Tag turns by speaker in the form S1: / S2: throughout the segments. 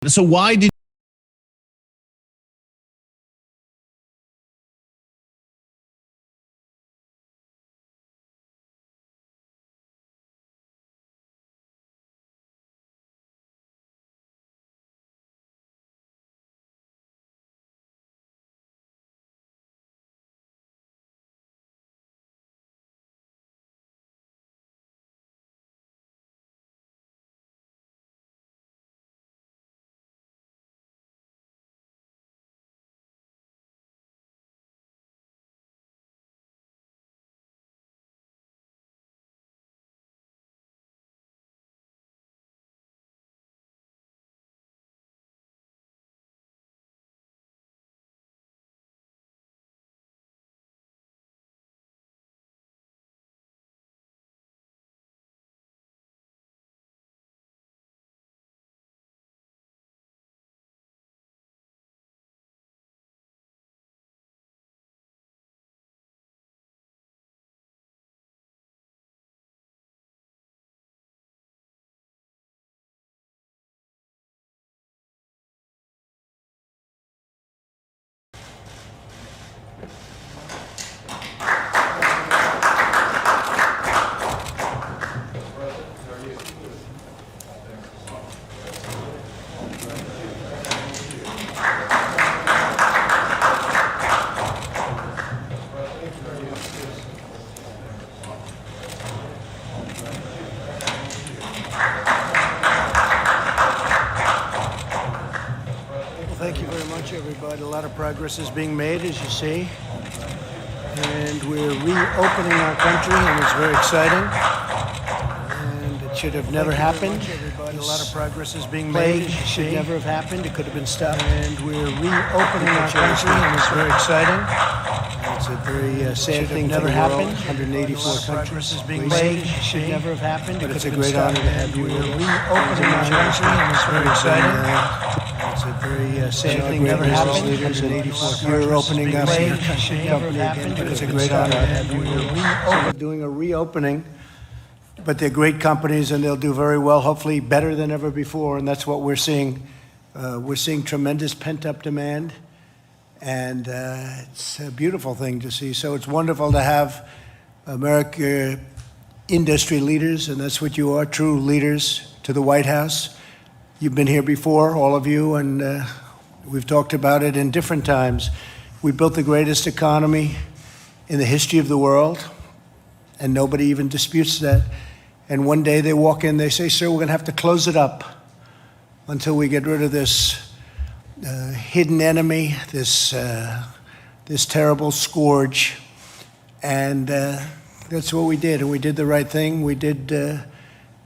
S1: So why did
S2: Thank you very much, everybody. A lot of progress is being made, as you see. And we're reopening our country, and it's very exciting. And it should have never happened. Everybody. A lot of progress is being made, as you see. Should never have happened. It could have been stopped. And we're reopening our country, and it's very exciting. It's a very sad thing never happened. 184 countries is being made. Should never have happened. But it's a great honor to have you. We're reopening our country, and it's very exciting. It's a very sad thing never happened. You're opening up your company again, but it's a great honor to have you. We're doing a reopening, but they're great companies and they'll do very well, hopefully better than ever before, and that's what we're seeing. We're seeing tremendous pent-up demand, and it's a beautiful thing to see. So it's wonderful to have America industry leaders, and that's what you are, true leaders, to the White House. You've been here before, all of you, and we've talked about it in different times. We built the greatest economy in the history of the world, and nobody even disputes that. And one day they walk in, they say, "Sir, we're going to have to close it up until we get rid of this hidden enemy, this terrible scourge." And that's what we did, and we did the right thing. We did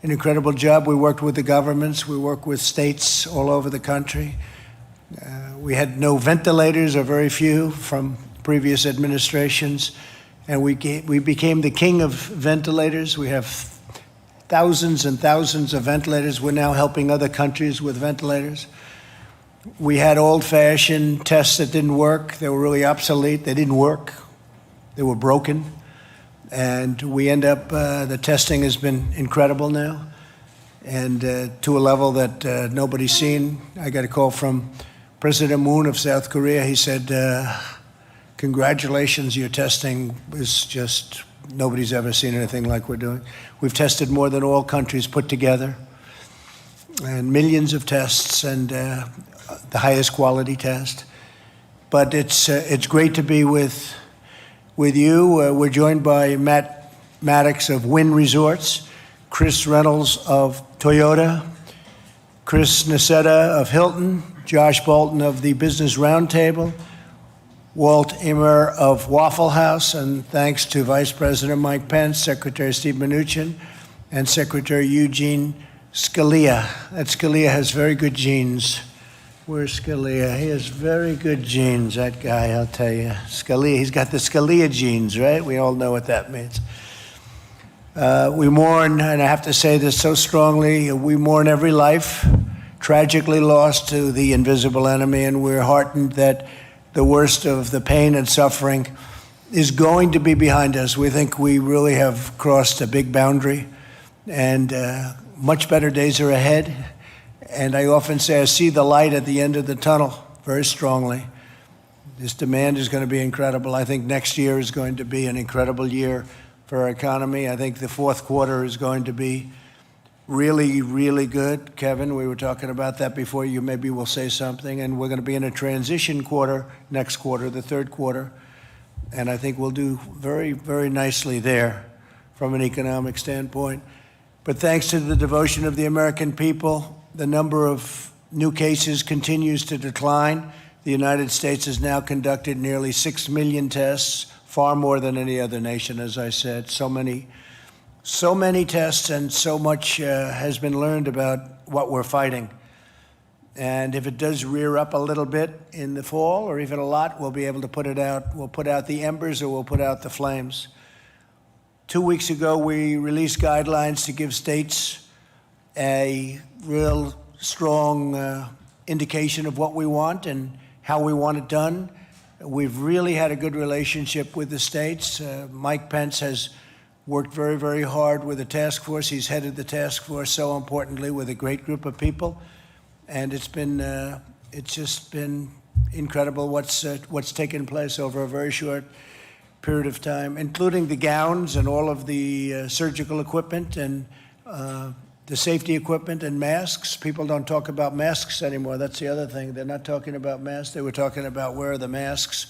S2: an incredible job. We worked with the governments. We worked with states all over the country. We had no ventilators, or very few, from previous administrations. And we became the king of ventilators. We have thousands and thousands of ventilators. We're now helping other countries with ventilators. We had old-fashioned tests that didn't work. They were really obsolete. They didn't work. They were broken. And we end up, the testing has been incredible now, and to a level that nobody's seen. I got a call from President Moon of South Korea. He said, "Congratulations, your testing is just, nobody's ever seen anything like we're doing." We've tested more than all countries put together, and millions of tests, and the highest quality test. But it's great to be with you. We're joined by Matt Maddox of Wynn Resorts, Chris Reynolds of Toyota, Chris Nassetta of Hilton, Josh Bolton of the Business Roundtable, Walt Immer of Waffle House, and thanks to Vice President Mike Pence, Secretary Steve Mnuchin, and Secretary Eugene Scalia. That Scalia has very good genes. Where's Scalia? He has very good genes, that guy, I'll tell you. Scalia, he's got the Scalia genes, right? We all know what that means. We mourn, and I have to say this so strongly, we mourn every life tragically lost to the invisible enemy, and we're heartened that the worst of the pain and suffering is going to be behind us. We think we really have crossed a big boundary, and much better days are ahead. And I often say I see the light at the end of the tunnel very strongly. This demand is going to be incredible. I think next year is going to be an incredible year for our economy. I think the fourth quarter is going to be really, really good. Kevin, we were talking about that before. You maybe will say something. And we're going to be in a transition quarter next quarter, the third quarter. And I think we'll do very, very nicely there from an economic standpoint. But thanks to the devotion of the American people, the number of new cases continues to decline. The United States has now conducted nearly 6 million tests, far more than any other nation, as I said. So many tests, and so much has been learned about what we're fighting. And if it does rear up a little bit in the fall, or even a lot, we'll be able to put it out. We'll put out the embers, or we'll put out the flames. 2 weeks ago, we released guidelines to give states a real strong indication of what we want and how we want it done. We've really had a good relationship with the states. Mike Pence has worked very, very hard with the task force. He's headed the task force, so importantly, with a great group of people. And it's just been incredible what's taken place over a very short period of time, including the gowns and all of the surgical equipment and the safety equipment and masks. People don't talk about masks anymore. That's the other thing. They're not talking about masks. They were talking about where are the masks,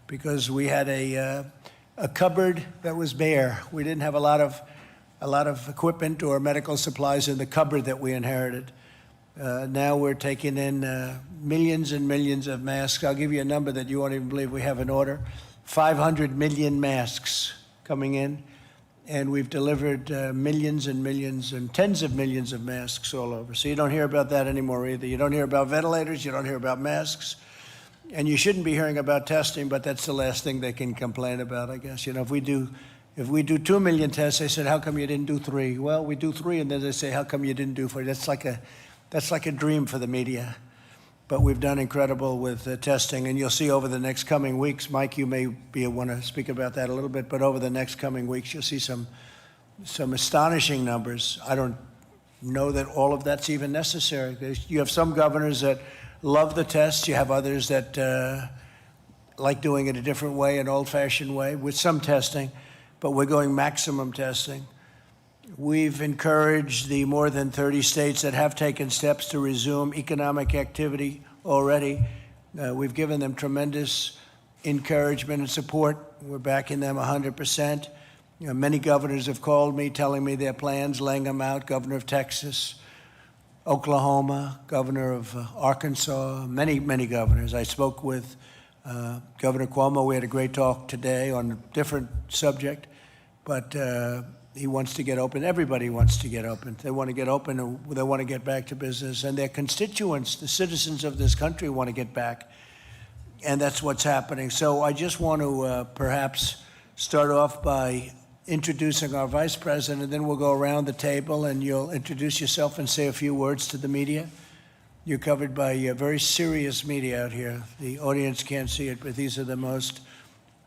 S2: because we had a cupboard that was bare. We didn't have a lot of equipment or medical supplies in the cupboard that we inherited. Now we're taking in millions and millions of masks. I'll give you a number that you won't even believe we have in order. 500 million masks coming in. And we've delivered millions and millions and tens of millions of masks all over. So you don't hear about that anymore either. You don't hear about ventilators, you don't hear about masks. And you shouldn't be hearing about testing, but that's the last thing they can complain about, I guess. You know, if we do 2 million tests, they said, how come you didn't do 3? Well, we do 3, and then they say, how come you didn't do 4? That's like a dream for the media. But we've done incredible with testing, and you'll see over the next coming weeks. Mike, you may want to speak about that a little bit, but over the next coming weeks, you'll see some astonishing numbers. I don't know that all of that's even necessary. You have some governors that love the tests. You have others that like doing it a different way, an old-fashioned way, with some testing, but we're going maximum testing. We've encouraged the more than 30 states that have taken steps to resume economic activity already. We've given them tremendous encouragement and support. We're backing them 100%. You know, many governors have called me, telling me their plans, laying them out. Governor of Texas, Oklahoma, governor of Arkansas, many, many governors. I spoke with Governor Cuomo. We had a great talk today on a different subject, but he wants to get open. Everybody wants to get open. They want to get open, and they want to get back to business. And their constituents, the citizens of this country, want to get back. And that's what's happening. So I just want to perhaps start off by introducing our vice president, and then we'll go around the table, and you'll introduce yourself and say a few words to the media. You're covered by very serious media out here. The audience can't see it, but these are the most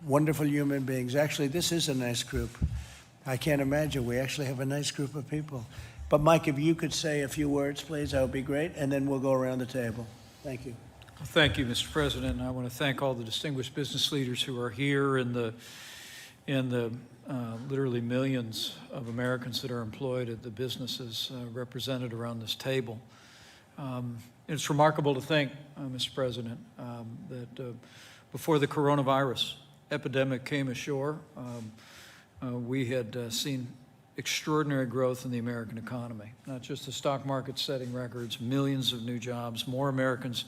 S2: wonderful human beings. Actually, this is a nice group. I can't imagine. We actually have a nice group of people. But Mike, if you could say a few words, please, that would be great, and then we'll go around the table. Thank you.
S1: Well, thank you, Mr. President. And I want to thank all the distinguished business leaders who are here and the literally millions of Americans that are employed at the businesses represented around this table. It's remarkable to think, Mr. President, that before the coronavirus epidemic came ashore, we had seen extraordinary growth in the American economy, not just the stock market setting records, millions of new jobs, more Americans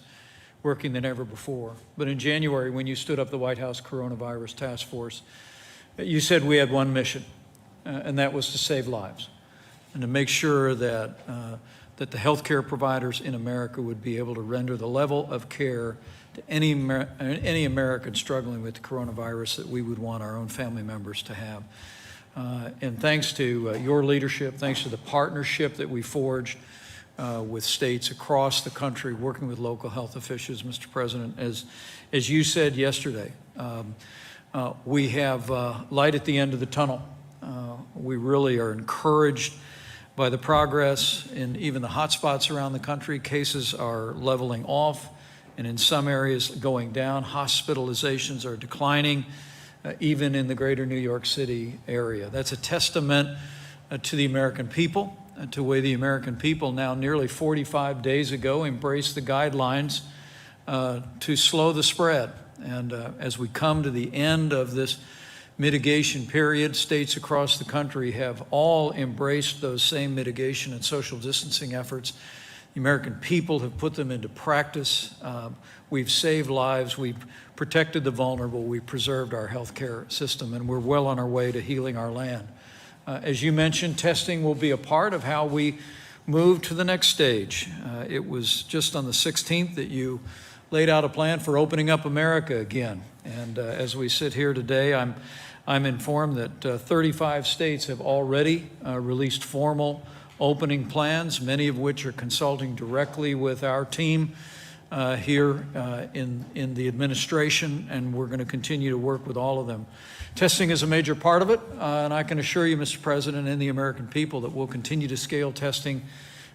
S1: working than ever before. But in January, when you stood up the White House Coronavirus Task Force, you said we had one mission, and that was to save lives and to make sure that that the healthcare providers in America would be able to render the level of care to any American struggling with the coronavirus that we would want our own family members to have. And thanks to your leadership, thanks to the partnership that we forged with states across the country, working with local health officials, Mr. President, as you said yesterday, we have light at the end of the tunnel. We really are encouraged by the progress in even the hotspots around the country. Cases are leveling off, and in some areas going down. Hospitalizations are declining, even in the greater New York City area. That's a testament to the American people, to the way the American people now nearly 45 days ago embraced the guidelines to slow the spread. And as we come to the end of this mitigation period, states across the country have all embraced those same mitigation and social distancing efforts. The American people have put them into practice. We've saved lives, we've protected the vulnerable, we've preserved our healthcare system, and we're well on our way to healing our land. As you mentioned, testing will be a part of how we move to the next stage. It was just on the 16th that you laid out a plan for opening up America again. And as we sit here today, I'm informed that 35 states have already released formal opening plans, many of which are consulting directly with our team here in the administration, and we're going to continue to work with all of them. Testing is a major part of it, and I can assure you, Mr. President, and the American people that we'll continue to scale testing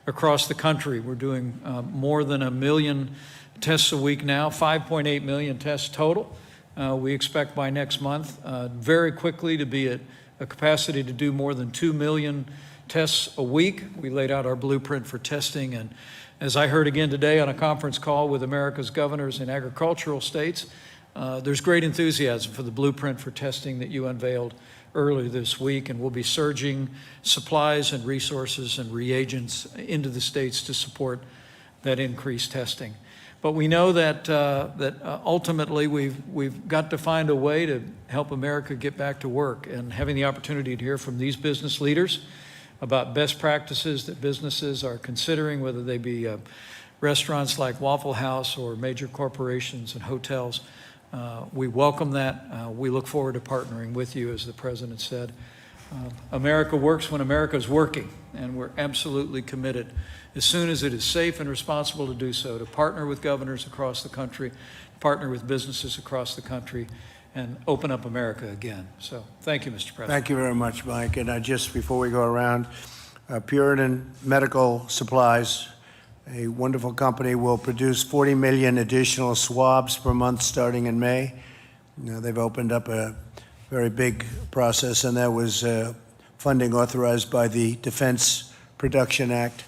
S1: across the country. We're doing more than 1 million tests a week now, 5.8 million tests total. We expect by next month very quickly to be at a capacity to do more than 2 million tests a week. We laid out our blueprint for testing, and as I heard again today on a conference call with America's governors in agricultural states, there's great enthusiasm for the blueprint for testing that you unveiled earlier this week, and we'll be surging supplies and resources and reagents into the states to support that increased testing. But we know that ultimately we've got to find a way to help America get back to work, and having the opportunity to hear from these business leaders about best practices that businesses are considering, whether they be restaurants like Waffle House or major corporations and hotels. We welcome that. We look forward to partnering with you, as the President said. America works when America is working, and we're absolutely committed, as soon as it is safe and responsible to do so, to partner with governors across the country, partner with businesses across the country, and open up America again. So thank you, Mr. President.
S2: Thank you very much, Mike. And just before we go around, Puritan Medical Supplies, a wonderful company, will produce 40 million additional swabs per month starting in May. Now, they've opened up a very big process, and that was funding authorized by the Defense Production Act.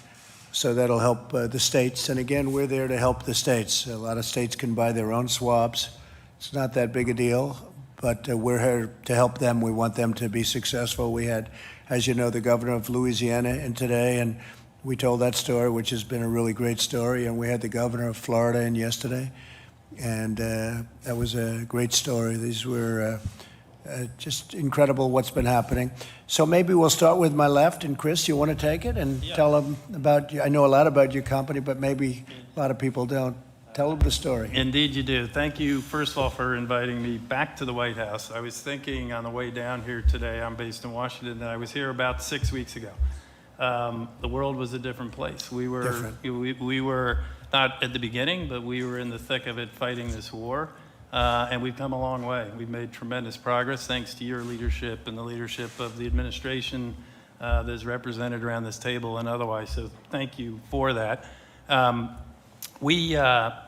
S2: So that'll help the states. And again, we're there to help the states. A lot of states can buy their own swabs. It's not that big a deal, but we're here to help them. We want them to be successful. We had, as you know, the governor of Louisiana in today, and we told that story, which has been a really great story. And we had the governor of Florida in yesterday, and that was a great story. These were just incredible what's been happening. So maybe we'll start with my left, and Chris, you want to take it and tell them about you? I know a lot about your company, but maybe a lot of people don't. Tell them the story.
S3: Indeed you do. Thank you, first of all, for inviting me back to the White House. I was thinking on the way down here today, I'm based in Washington, and I was here about 6 weeks ago. The world was a different place. We were not at the beginning, but we were in the thick of it fighting this war. And we've come a long way. We've made tremendous progress thanks to your leadership and the leadership of the administration that is represented around this table and otherwise. So thank you for that. We are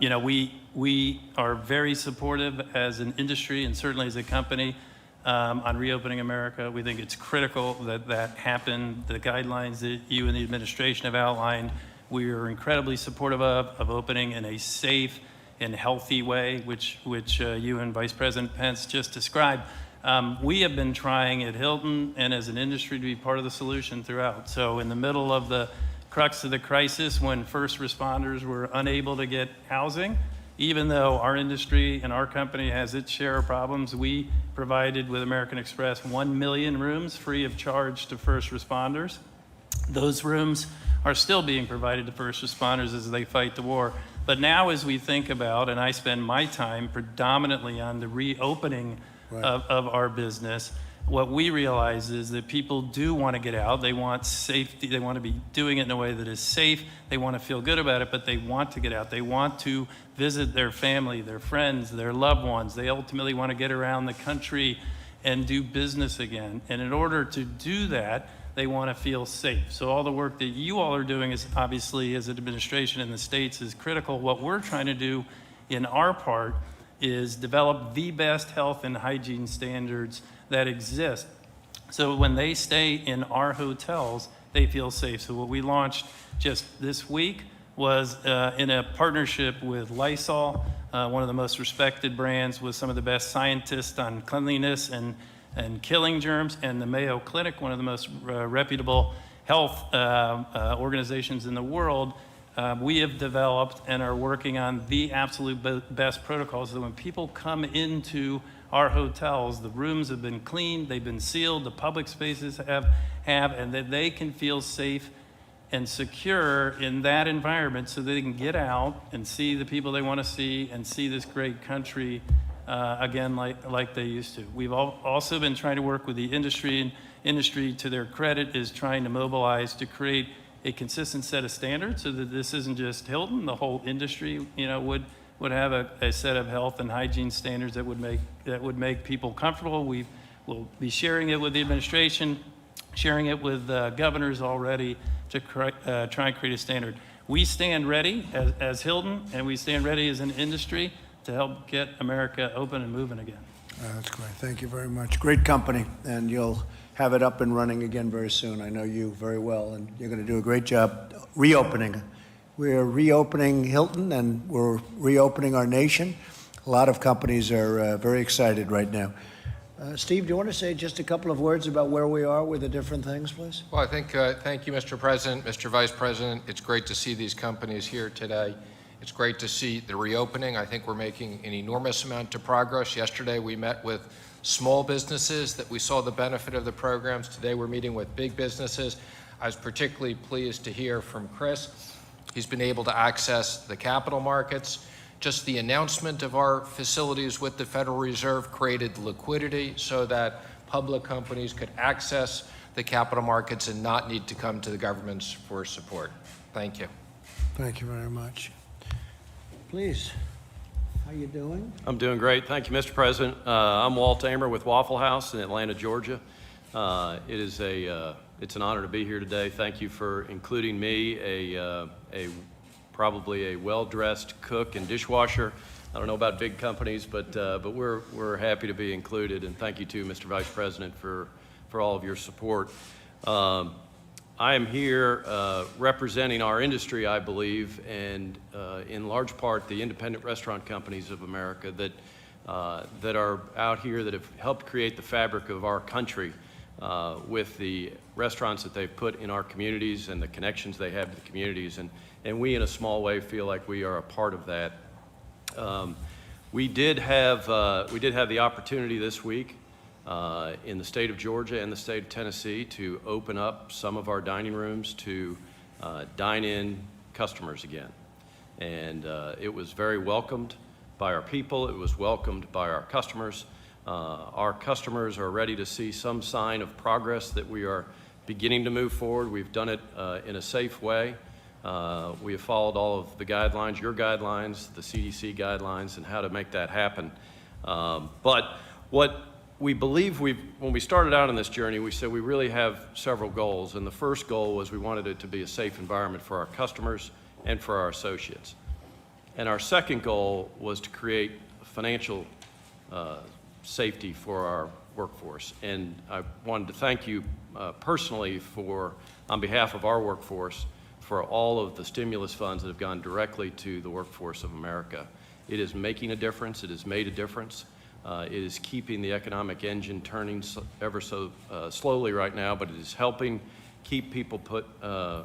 S3: very supportive as an industry and certainly as a company on reopening America. We think it's critical that that happen. The guidelines that you and the administration have outlined, we are incredibly supportive of opening in a safe and healthy way, which you and Vice President Pence just described. We have been trying at Hilton and as an industry to be part of the solution throughout. So in the middle of the crux of the crisis, when first responders were unable to get housing, even though our industry and our company has its share of problems, we provided with American Express 1 million rooms free of charge to first responders. Those rooms are still being provided to first responders as they fight the war. But now as we think about, and I spend my time predominantly on the reopening of our business, what we realize is that people do want to get out. They want safety. They want to be doing it in a way that is safe. They want to feel good about it, but they want to get out. They want to visit their family, their friends, their loved ones. They ultimately want to get around the country and do business again. And in order to do that, they want to feel safe. So all the work that you all are doing is obviously, as an administration in the States, is critical. What we're trying to do in our part is develop the best health and hygiene standards that exist. So when they stay in our hotels, they feel safe. So what we launched just this week was in a partnership with Lysol, one of the most respected brands with some of the best scientists on cleanliness and killing germs, and the Mayo Clinic, one of the most reputable health organizations in the world. We have developed and are working on the absolute best protocols so that when people come into our hotels, the rooms have been cleaned, they've been sealed, the public spaces have, and that they can feel safe and secure in that environment so they can get out and see the people they want to see and see this great country again like they used to. We've also been trying to work with the industry, and industry, to their credit, is trying to mobilize to create a consistent set of standards so that this isn't just Hilton. The whole industry, would have a set of health and hygiene standards that would make people comfortable. We will be sharing it with the administration, sharing it with governors already to try and create a standard. We stand ready as Hilton, and we stand ready as an industry to help get America open and moving again.
S2: That's great. Thank you very much. Great company, and you'll have it up and running again very soon. I know you very well, and you're going to do a great job reopening. We're reopening Hilton, and we're reopening our nation. A lot of companies are very excited right now. Steve, do you want to say just a couple of words about where we are with the different things, please?
S4: Well, I think, thank you, Mr. President, Mr. Vice President. It's great to see these companies here today. It's great to see the reopening. I think we're making an enormous amount of progress. Yesterday, we met with small businesses that we saw the benefit of the programs. Today, we're meeting with big businesses. I was particularly pleased to hear from Chris. He's been able to access the capital markets. Just the announcement of our facilities with the Federal Reserve created liquidity so that public companies could access the capital markets and not need to come to the governments for support. Thank you.
S2: Thank you very much. Please, how you doing?
S5: I'm doing great. Thank you, Mr. President. I'm Walt Amer with Waffle House in Atlanta, Georgia. It's an honor to be here today. Thank you for including me, probably a well-dressed cook and dishwasher. I don't know about big companies, but we're happy to be included. And thank you too, Mr. Vice President, for all of your support. I am here representing our industry, I believe, and in large part the independent restaurant companies of America that are out here that have helped create the fabric of our country with the restaurants that they've put in our communities and the connections they have to the communities. And we, in a small way, feel like we are a part of that. We did have the opportunity this week in the state of Georgia and the state of Tennessee to open up some of our dining rooms to dine-in customers again. And it was very welcomed by our people. It was welcomed by our customers. Our customers are ready to see some sign of progress that we are beginning to move forward. We've done it in a safe way. We have followed all of the guidelines, your guidelines, the CDC guidelines, and how to make that happen. But what we believe when we started out on this journey, we said we really have several goals. And the first goal was we wanted it to be a safe environment for our customers and for our associates. And our second goal was to create financial safety for our workforce. And I wanted to thank you personally on behalf of our workforce, for all of the stimulus funds that have gone directly to the workforce of America. It is making a difference. It has made a difference. It is keeping the economic engine turning ever so slowly right now, but it is helping keep people put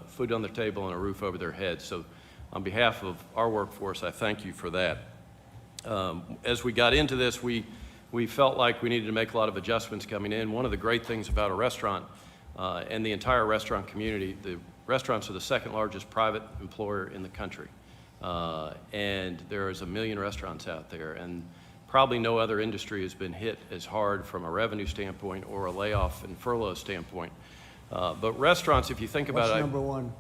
S5: food on their table and a roof over their heads. So on behalf of our workforce, I thank you for that. As we got into this, we felt like we needed to make a lot of adjustments coming in. One of the great things about a restaurant and the entire restaurant community, the restaurants are the second largest private employer in the country. And there is 1 million restaurants out there, and probably no other industry has been hit as hard from a revenue standpoint or a layoff and furlough standpoint. But restaurants, if you think about it.
S2: What's number one?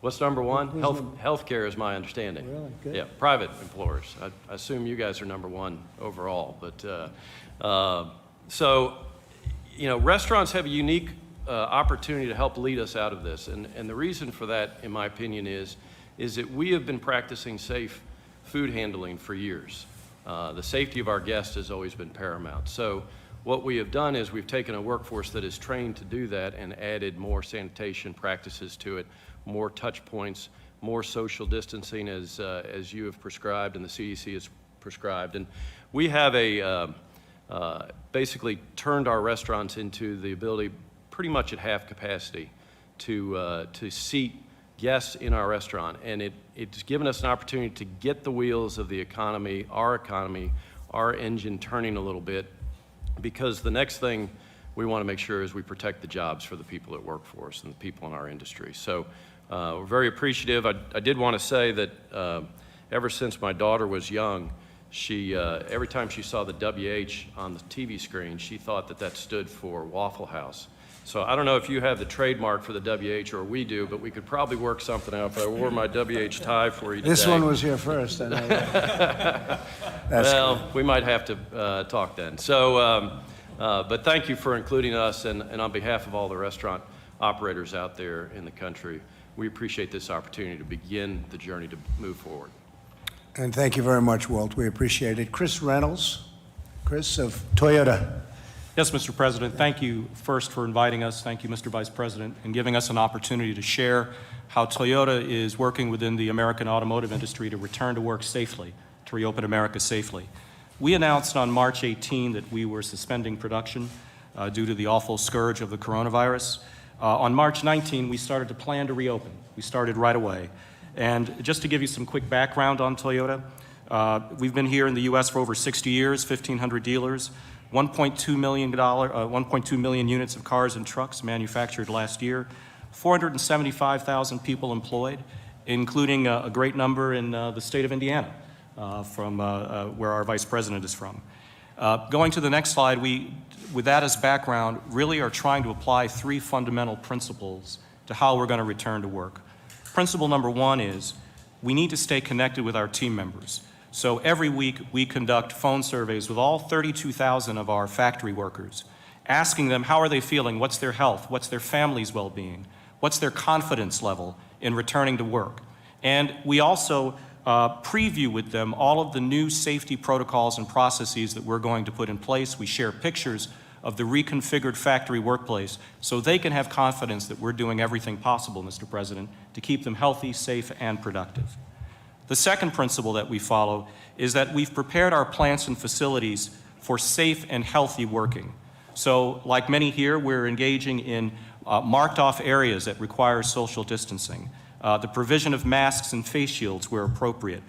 S5: What's number one? Healthcare is my understanding.
S2: Really? Good.
S5: Yeah, private employers. I assume you guys are number one overall. But so restaurants have a unique opportunity to help lead us out of this. And the reason for that, in my opinion, is that we have been practicing safe food handling for years. The safety of our guests has always been paramount. So what we have done is we've taken a workforce that is trained to do that and added more sanitation practices to it, more touch points, more social distancing as you have prescribed and the CDC has prescribed. And we have basically turned our restaurants into the ability pretty much at half capacity to seat guests in our restaurant. And it's given us an opportunity to get the wheels of the economy, our engine turning a little bit, because the next thing we want to make sure is we protect the jobs for the people that work for us and the people in our industry. So we're very appreciative. I did want to say that ever since my daughter was young, she every time she saw the WH on the TV screen, she thought that stood for Waffle House. So I don't know if you have the trademark for the WH or we do, but we could probably work something out. If I wore my WH tie for you today.
S2: This one was here first. I know.
S5: Well, we might have to talk then. So, but thank you for including us, and on behalf of all the restaurant operators out there in the country, we appreciate this opportunity to begin the journey to move forward.
S2: And thank you very much, Walt. We appreciate it. Chris Reynolds. Chris of Toyota.
S6: Yes, Mr. President. Thank you first for inviting us. Thank you, Mr. Vice President, and giving us an opportunity to share how Toyota is working within the American automotive industry to return to work safely, to reopen America safely. We announced on March 18 that we were suspending production due to the awful scourge of the coronavirus. On March 19, we started to plan to reopen. We started right away. And just to give you some quick background on Toyota, we've been here in the U.S. for over 60 years, 1,500 dealers, 1.2 million units of cars and trucks manufactured last year, 475,000 people employed, including a great number in the state of Indiana, from where our Vice President is from. Going to the next slide, we, with that as background, really are trying to apply three fundamental principles to how we're going to return to work. Principle number one is we need to stay connected with our team members. So every week we conduct phone surveys with all 32,000 of our factory workers, asking them how are they feeling, what's their health, what's their family's well-being, what's their confidence level in returning to work. And we also preview with them all of the new safety protocols and processes that we're going to put in place. We share pictures of the reconfigured factory workplace so they can have confidence that we're doing everything possible, Mr. President, to keep them healthy, safe, and productive. The second principle that we follow is that we've prepared our plants and facilities for safe and healthy working. So, like many here, we're engaging in marked off areas that require social distancing, the provision of masks and face shields where appropriate,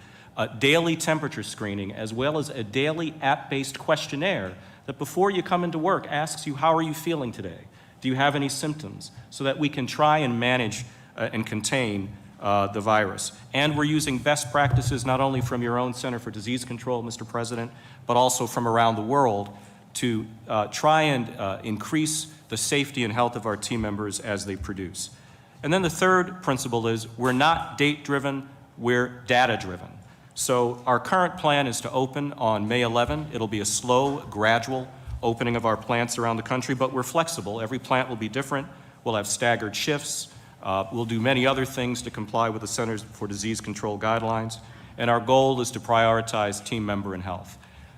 S6: daily temperature screening, as well as a daily app-based questionnaire that before you come into work asks you, how are you feeling today? Do you have any symptoms? So that we can try and manage and contain the virus. And we're using best practices not only from your own Center for Disease Control, Mr. President, but also from around the world to try and increase the safety and health of our team members as they produce. And then the third principle is we're not date-driven, we're data-driven. So our current plan is to open on May 11. It'll be a slow, gradual opening of our plants around the country, but we're flexible. Every plant will be different. We'll have staggered shifts. We'll do many other things to comply with the Centers for Disease Control guidelines, and our goal is to prioritize team member and health.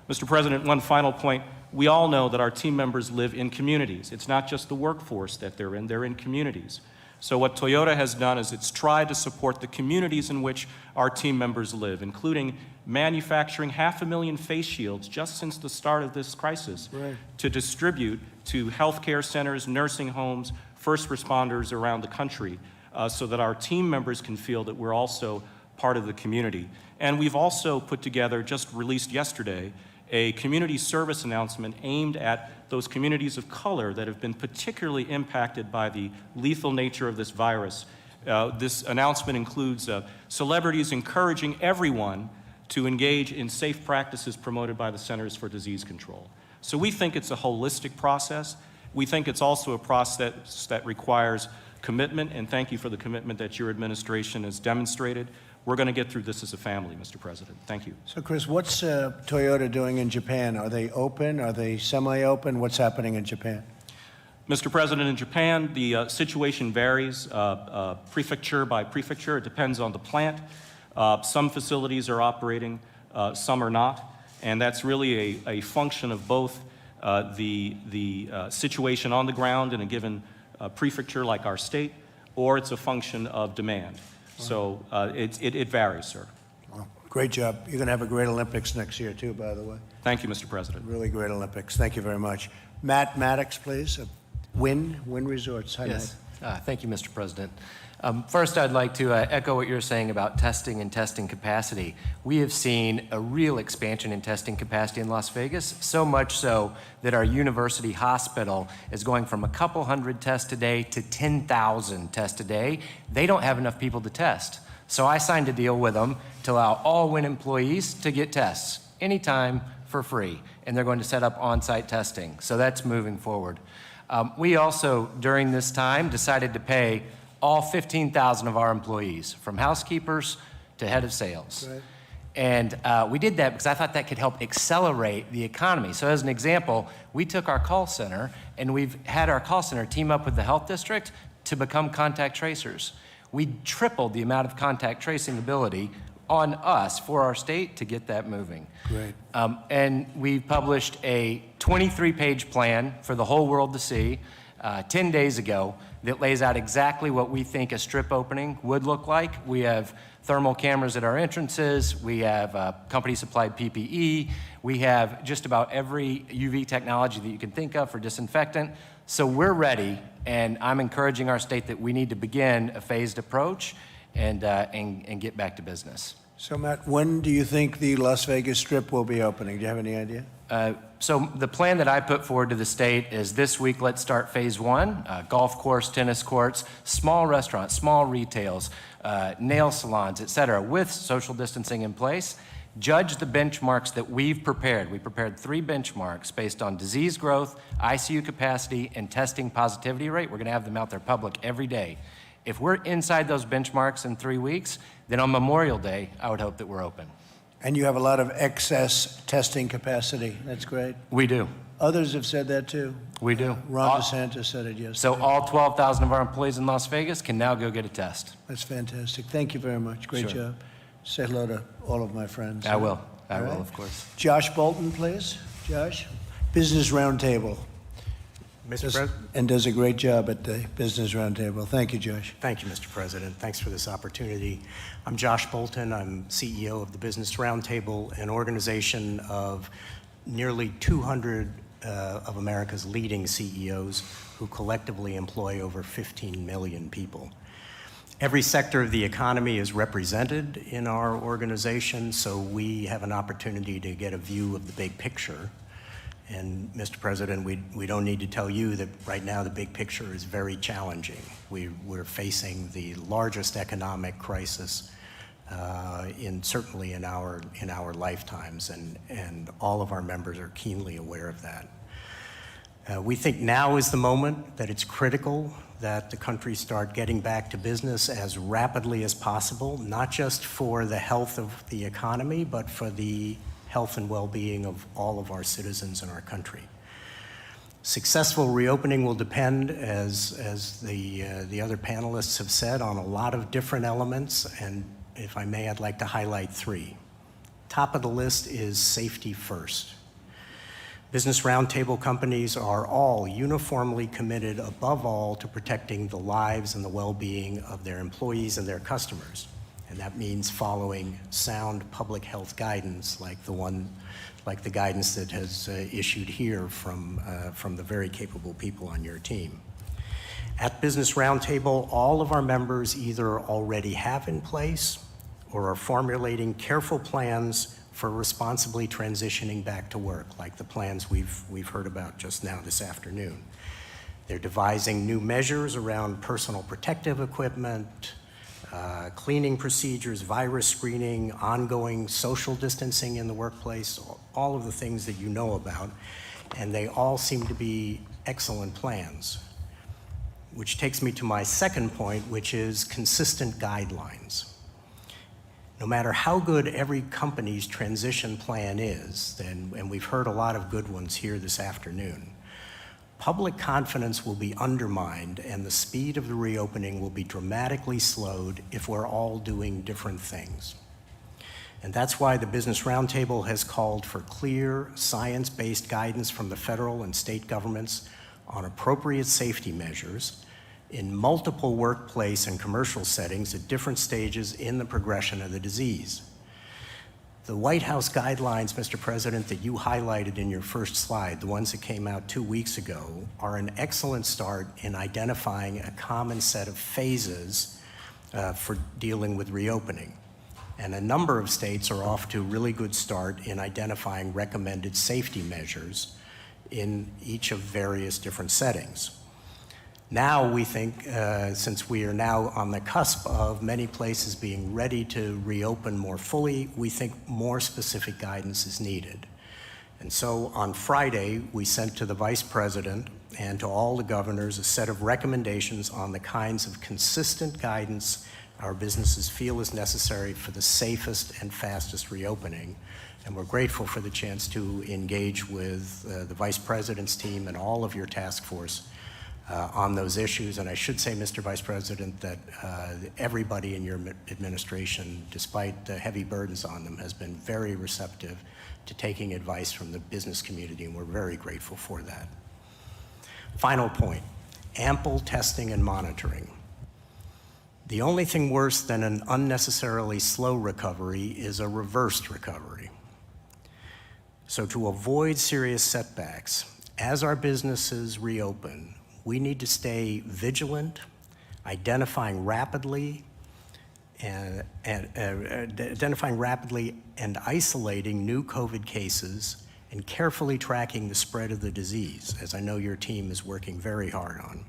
S6: Mr. President, one final point. We all know that our team members live in communities. It's not just the workforce that they're in communities. So what Toyota has done is it's tried to support the communities in which our team members live, including manufacturing 500,000 face shields just since the start of this crisis, right, to distribute to healthcare centers, nursing homes, first responders around the country, so that our team members can feel that we're also part of the community. And we've also put together, just released yesterday, a community service announcement aimed at those communities of color that have been particularly impacted by the lethal nature of this virus. This announcement includes celebrities encouraging everyone to engage in safe practices promoted by the Centers for Disease Control. So we think it's a holistic process. We think it's also a process that requires commitment, and thank you for the commitment that your administration has demonstrated. We're going to get through this as a family, Mr. President. Thank you.
S2: So, Chris, what's Toyota doing in Japan? Are they open? Are they semi-open? What's happening in Japan?
S6: Mr. President, in Japan, the situation varies prefecture by prefecture. It depends on the plant. Some facilities are operating, some are not, and that's really a function of both the situation on the ground in a given prefecture like our state, or it's a function of demand. So it varies, sir.
S2: Well, great job. You're going to have a great Olympics next year, too, by the way.
S6: Thank you, Mr. President.
S2: Really great Olympics. Thank you very much. Matt Maddox, please. Wynn Resorts. Hi,
S7: Yes. Thank you, Mr. President. First, I'd like to echo what you're saying about testing and testing capacity. We have seen a real expansion in testing capacity in Las Vegas, so much so that our university hospital is going from a couple hundred tests a day to 10,000 tests a day. They don't have enough people to test. So I signed a deal with them to allow all Wynn employees to get tests anytime for free, and they're going to set up on-site testing. So that's moving forward. We also, during this time, decided to pay all 15,000 of our employees, from housekeepers to head of sales.
S2: Right.
S7: And we did that because I thought that could help accelerate the economy. So as an example, we took our call center, and we've had our call center team up with the health district to become contact tracers. We tripled the amount of contact tracing ability on us for our state to get that moving.
S2: Great.
S7: And we published a 23-page plan for the whole world to see 10 days ago that lays out exactly what we think a strip opening would look like. We have thermal cameras at our entrances. We have company-supplied PPE. We have just about every UV technology that you can think of for disinfectant. So we're ready, and I'm encouraging our state that we need to begin a phased approach and get back to business.
S2: So, Matt, when do you think the Las Vegas Strip will be opening? Do you have any idea?
S7: So the plan that I put forward to the state is this week, let's start phase one, golf course, tennis courts, small restaurants, small retails, nail salons, et cetera, with social distancing in place. Judge the benchmarks that we've prepared. We prepared 3 benchmarks based on disease growth, ICU capacity, and testing positivity rate. We're gonna have them out there public every day. If we're inside those benchmarks in 3 weeks, then on Memorial Day, I would hope that we're open.
S2: And you have a lot of excess testing capacity. That's great.
S7: We do.
S2: Others have said that, too.
S7: We do.
S2: Ron DeSantis said it yesterday.
S7: So all 12,000 of our employees in Las Vegas can now go get a test.
S2: That's fantastic. Thank you very much. Great
S7: Sure.
S2: job. Say hello to all of my friends.
S7: I will. I
S2: All
S7: will,
S2: right.
S7: of course.
S2: Josh Bolton, please. Josh, Business Roundtable.
S8: Mr. President.
S2: And does a great job at the Business Roundtable. Thank you, Josh.
S8: Thank you, Mr. President. Thanks for this opportunity. I'm Josh Bolton. I'm CEO of the Business Roundtable, an organization of nearly 200 of America's leading CEOs who collectively employ over 15 million people. Every sector of the economy is represented in our organization, so we have an opportunity to get a view of the big picture. And Mr. President, we don't need to tell you that right now the big picture is very challenging. We're facing the largest economic crisis certainly in our lifetimes, and all of our members are keenly aware of that. We think now is the moment that it's critical that the country start getting back to business as rapidly as possible, not just for the health of the economy, but for the health and well-being of all of our citizens in our country. Successful reopening will depend, as the other panelists have said, on a lot of different elements, and if I may, I'd like to highlight 3. Top of the list is safety first. Business Roundtable companies are all uniformly committed, above all, to protecting the lives and the well-being of their employees and their customers. And that means following sound public health guidance like the guidance that has issued here from the very capable people on your team. At Business Roundtable, all of our members either already have in place or are formulating careful plans for responsibly transitioning back to work, like the plans we've heard about just now this afternoon. They're devising new measures around personal protective equipment, cleaning procedures, virus screening, ongoing social distancing in the workplace, all of the things that you know about, and they all seem to be excellent plans. Which takes me to my second point, which is consistent guidelines. No matter how good every company's transition plan is, and we've heard a lot of good ones here this afternoon, public confidence will be undermined and the speed of the reopening will be dramatically slowed if we're all doing different things. And that's why the Business Roundtable has called for clear, science-based guidance from the federal and state governments on appropriate safety measures in multiple workplace and commercial settings at different stages in the progression of the disease. The White House guidelines, Mr. President, that you highlighted in your first slide, the ones that came out 2 weeks ago, are an excellent start in identifying a common set of phases for dealing with reopening. And a number of states are off to a really good start in identifying recommended safety measures in each of various different settings. Now we think, since we are now on the cusp of many places being ready to reopen more fully, we think more specific guidance is needed. And so on Friday, we sent to the Vice President and to all the governors a set of recommendations on the kinds of consistent guidance our businesses feel is necessary for the safest and fastest reopening. And we're grateful for the chance to engage with the Vice President's team and all of your task force on those issues. And I should say, Mr. Vice President, that everybody in your administration, despite the heavy burdens on them, has been very receptive to taking advice from the business community, and we're very grateful for that. Final point, ample testing and monitoring. The only thing worse than an unnecessarily slow recovery is a reversed recovery. So to avoid serious setbacks, as our businesses reopen, we need to stay vigilant, identifying rapidly and isolating new COVID cases and carefully tracking the spread of the disease, as I know your team is working very hard on.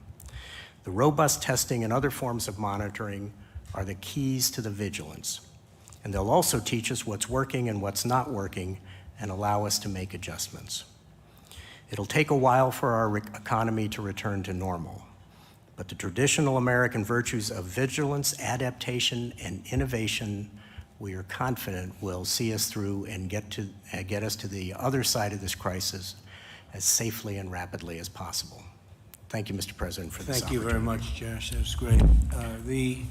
S8: The robust testing and other forms of monitoring are the keys to the vigilance. And they'll also teach us what's working and what's not working and allow us to make adjustments. It'll take a while for our economy to return to normal, but the traditional American virtues of vigilance, adaptation, and innovation, we are confident will see us through and get us to the other side of this crisis as safely and rapidly as possible. Thank you, Mr. President, for this opportunity.
S2: Thank you very much, Josh. That was great. The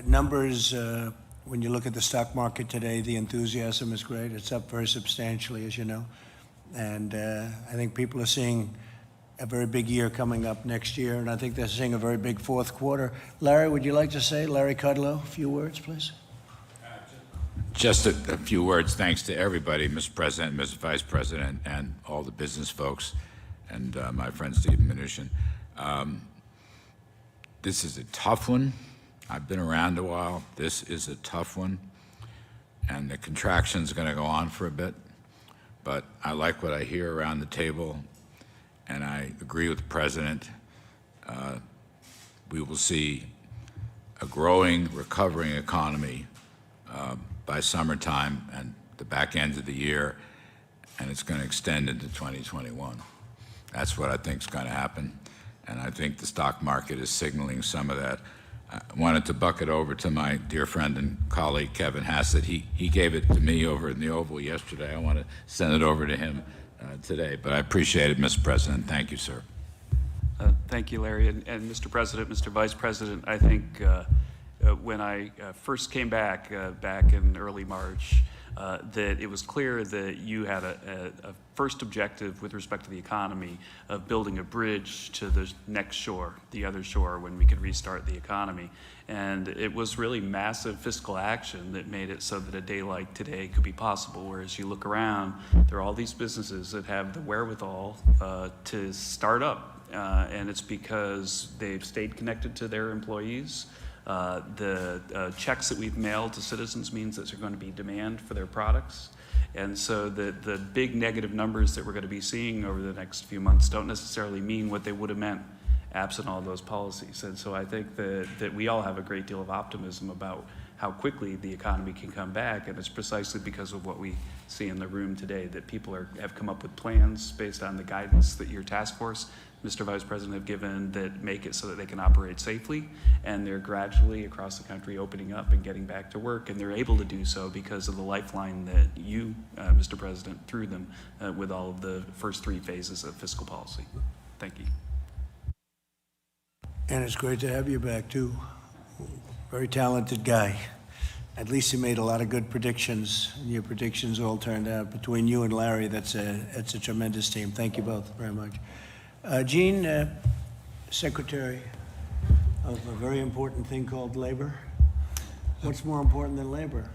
S2: numbers, when you look at the stock market today, the enthusiasm is great. It's up very substantially, as you know. And I think people are seeing a very big year coming up next year, and I think they're seeing a very big fourth quarter. Larry, would you like to say, Larry Kudlow, a few words, please?
S9: Just a few words. Thanks to everybody, Mr. President, Mr. Vice President, and all the business folks, and my friend Steve Mnuchin. This is a tough one. I've been around a while. This is a tough one, and the contraction's going to go on for a bit. But I like what I hear around the table, and I agree with the President. We will see a growing, recovering economy by summertime and the back end of the year, and it's going to extend into 2021. That's what I think is going to happen, and I think the stock market is signaling some of that. I wanted to buck it over to my dear friend and colleague, Kevin Hassett. He gave it to me over in the Oval yesterday. I want to send it over to him today, but I appreciate it, Mr. President. Thank you, sir.
S10: Thank you, Larry. And Mr. President, Mr. Vice President, I think when I first came back in early March, that it was clear that you had a first objective with respect to the economy of building a bridge to the next shore, the other shore, when we could restart the economy. And it was really massive fiscal action that made it so that a day like today could be possible, whereas you look around, there are all these businesses that have the wherewithal to start up. And it's because they've stayed connected to their employees. The checks that we've mailed to citizens means that there's going to be demand for their products. And so the big negative numbers that we're going to be seeing over the next few months don't necessarily mean what they would have meant absent all those policies. And so I think that we all have a great deal of optimism about how quickly the economy can come back, and it's precisely because of what we see in the room today, that people have come up with plans based on the guidance that your task force, Mr. Vice President, have given that make it so that they can operate safely, and they're gradually across the country opening up and getting back to work, and they're able to do so because of the lifeline that you, Mr. President, threw them with all of the first three phases of fiscal policy. Thank you.
S2: And it's great to have you back, too. Very talented guy. At least you made a lot of good predictions, and your predictions all turned out. Between you and Larry, it's a tremendous team. Thank you both very much. Gene, Secretary of a very important thing called labor. What's more important than labor?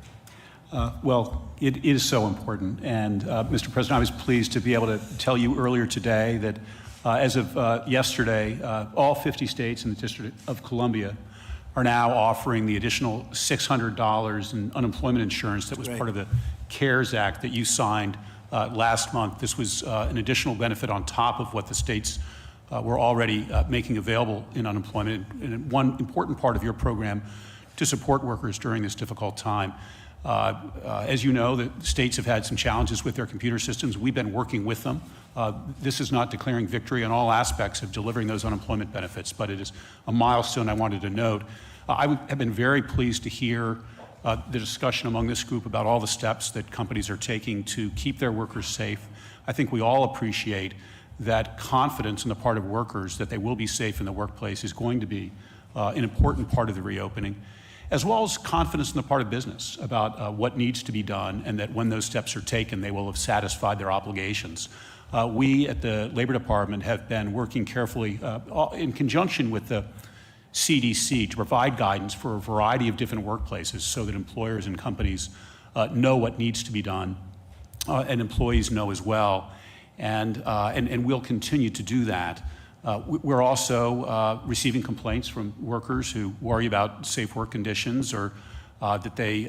S11: Well, it is so important. And, Mr. President, I was pleased to be able to tell you earlier today that as of yesterday, all 50 states in the District of Columbia are now offering the additional $600 in unemployment insurance that was
S2: Right.
S11: part of the CARES Act that you signed last month. This was an additional benefit on top of what the states were already making available in unemployment, and one important part of your program to support workers during this difficult time. As you know, the states have had some challenges with their computer systems. We've been working with them. This is not declaring victory on all aspects of delivering those unemployment benefits, but it is a milestone I wanted to note. I have been very pleased to hear the discussion among this group about all the steps that companies are taking to keep their workers safe. I think we all appreciate that confidence on the part of workers that they will be safe in the workplace is going to be an important part of the reopening, as well as confidence on the part of business about what needs to be done, and that when those steps are taken, they will have satisfied their obligations. We at the Labor Department have been working carefully in conjunction with the CDC to provide guidance for a variety of different workplaces so that employers and companies know what needs to be done, and employees know as well. And we'll continue to do that. We're also receiving complaints from workers who worry about safe work conditions, or that they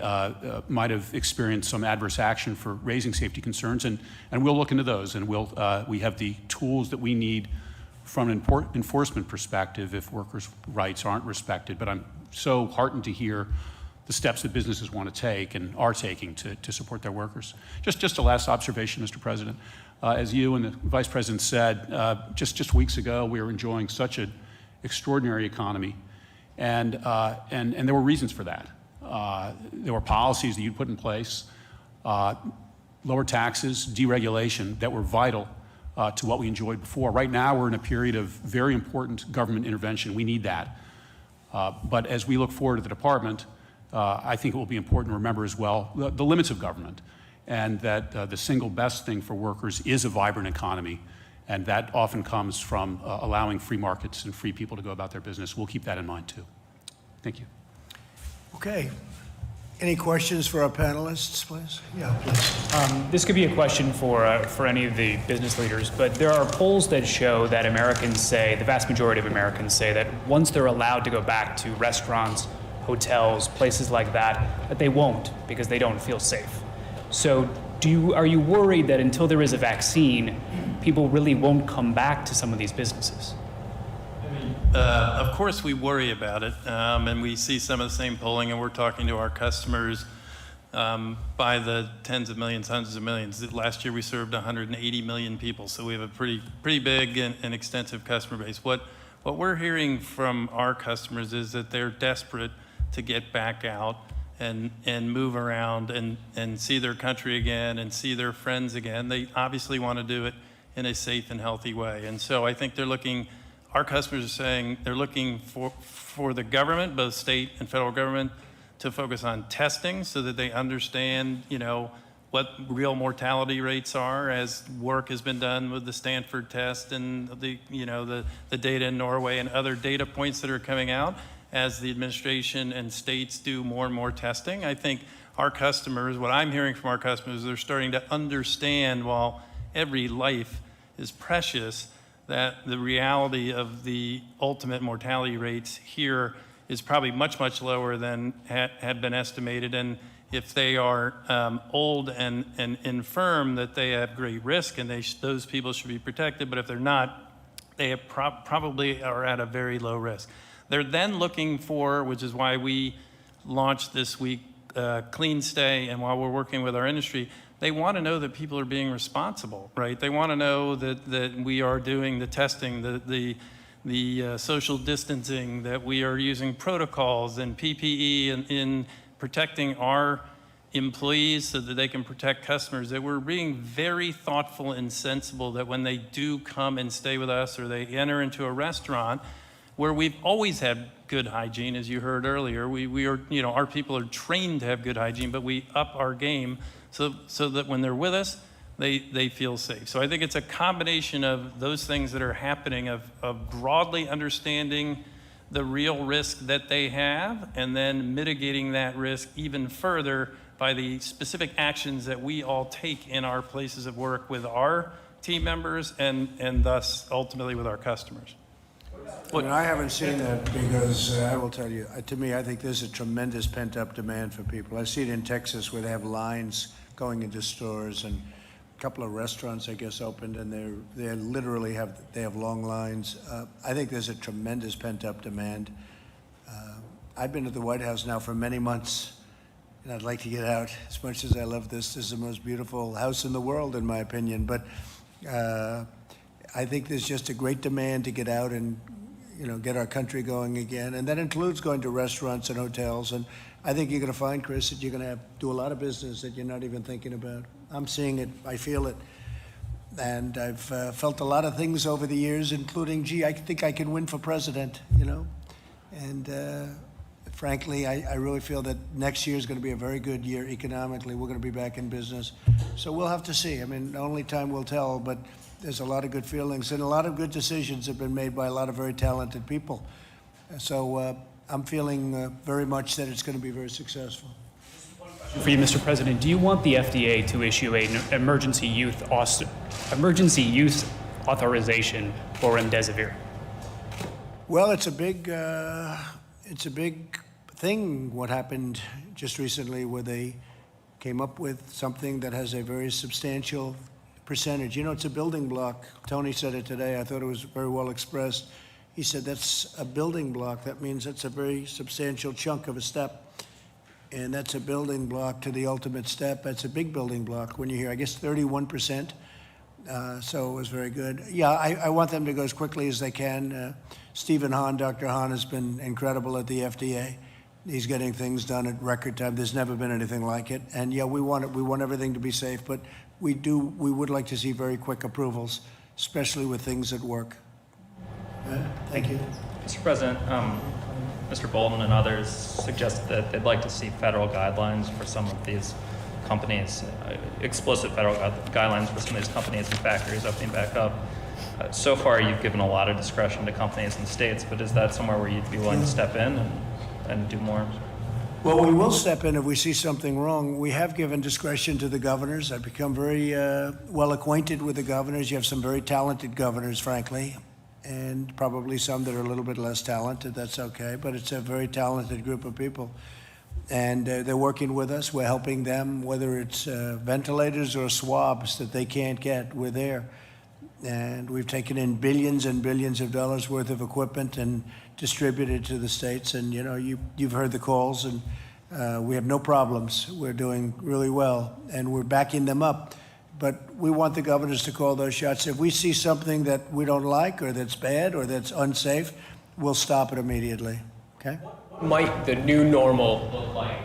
S11: might have experienced some adverse action for raising safety concerns, and we'll look into those, and we have the tools that we need from an enforcement perspective if workers' rights aren't respected. But I'm so heartened to hear the steps that businesses want to take and are taking to support their workers. Just a last observation, Mr. President. As you and the Vice President said, just weeks ago, we were enjoying such an extraordinary economy, and there were reasons for that. There were policies that you'd put in place, lower taxes, deregulation, that were vital to what we enjoyed before. Right now, we're in a period of very important government intervention. We need that. But as we look forward to the department, I think it will be important to remember as well the limits of government, and that the single best thing for workers is a vibrant economy, and that often comes from allowing free markets and free people to go about their business. We'll keep that in mind, too. Thank you.
S2: Okay. Any questions for our panelists, please? Yeah, please.
S12: This could be a question for any of the business leaders, but there are polls that show that Americans say, the vast majority of Americans say, that once they're allowed to go back to restaurants, hotels, places like that they won't, because they don't feel safe. So are you worried that until there is a vaccine, people really won't come back to some of these businesses?
S3: Of course we worry about it, and we see some of the same polling, and we're talking to our customers by the tens of millions, hundreds of millions. Last year we served 180 million people, so we have a pretty big and extensive customer base. What we're hearing from our customers is that they're desperate to get back out and move around and see their country again and see their friends again. They obviously want to do it in a safe and healthy way. And so I think our customers are saying they're looking for the government, both state and federal government, to focus on testing so that they understand, what real mortality rates are, as work has been done with the Stanford test and the data in Norway and other data points that are coming out as the administration and states do more and more testing. I think our customers, what I'm hearing from our customers, they're starting to understand, while every life is precious, that the reality of the ultimate mortality rates here is probably much, much lower than had been estimated. And if they are old and infirm, that they have great risk, and those people should be protected. But if they're not, they have probably are at a very low risk. They're then looking for, which is why we launched this week Clean Stay, and while we're working with our industry, they want to know that people are being responsible, right? They want to know that we are doing the testing, the social distancing, that we are using protocols and PPE in protecting our employees so that they can protect customers, that we're being very thoughtful and sensible that when they do come and stay with us or they enter into a restaurant where we've always had good hygiene, as you heard earlier, we are, you know, our people are trained to have good hygiene, but we up our game so that when they're with us, they feel safe. So I think it's a combination of those things that are happening of broadly understanding the real risk that they have and then mitigating that risk even further by the specific actions that we all take in our places of work with our team members and thus ultimately with our customers.
S2: I haven't seen that because I will tell you, to me, I think there's a tremendous pent-up demand for people. I see it in Texas where they have lines going into stores, and a couple of restaurants, I guess, opened, and they literally have long lines. I think there's a tremendous pent-up demand. I've been at the White House now for many months, and I'd like to get out. As much as I love this is the most beautiful house in the world, in my opinion. But I think there's just a great demand to get out and, you know, get our country going again. And that includes going to restaurants and hotels. And I think you're going to find, Chris, that you're going to do a lot of business that you're not even thinking about. I'm seeing it. I feel it. And I've felt a lot of things over the years, including, gee, I think I can win for president, you know. And frankly, I really feel that next year is going to be a very good year economically. We're going to be back in business. So we'll have to see. I mean, only time will tell, but there's a lot of good feelings and a lot of good decisions have been made by a lot of very talented people. So I'm feeling very much that it's going to be very successful.
S12: For you, Mr. President, do you want the FDA to issue an emergency use authorization for remdesivir?
S2: Well, it's a big thing, what happened just recently, where they came up with something that has a very substantial percentage. You know, it's a building block. Tony said it today. I thought it was very well expressed. He said that's a building block. That means it's a very substantial chunk of a step. And that's a building block to the ultimate step. That's a big building block when you hear, I guess, 31%. So it was very good. Yeah, I want them to go as quickly as they can. Stephen Hahn, Dr. Hahn, has been incredible at the FDA. He's getting things done at record time. There's never been anything like it. And yeah, we want it. We want everything to be safe, but we would like to see very quick approvals, especially with things that work. Thank you.
S13: Mr. President, Mr. Bolton and others suggested that they'd like to see federal guidelines for some of these companies, explicit federal guidelines for some of these companies and factories opening back up. So far, you've given a lot of discretion to companies and states, but is that somewhere where you'd be willing to step in and do more?
S2: Well, we will step in if we see something wrong. We have given discretion to the governors. I've become very well acquainted with the governors. You have some very talented governors, frankly, and probably some that are a little bit less talented. That's okay, but it's a very talented group of people. And they're working with us. We're helping them, whether it's ventilators or swabs that they can't get, we're there. And we've taken in billions and billions of dollars worth of equipment and distributed to the states. And, you know, you've heard the calls, and we have no problems. We're doing really well, and we're backing them up. But we want the governors to call those shots. If we see something that we don't like or that's bad or that's unsafe, we'll stop it immediately, okay?
S14: What might the new normal look like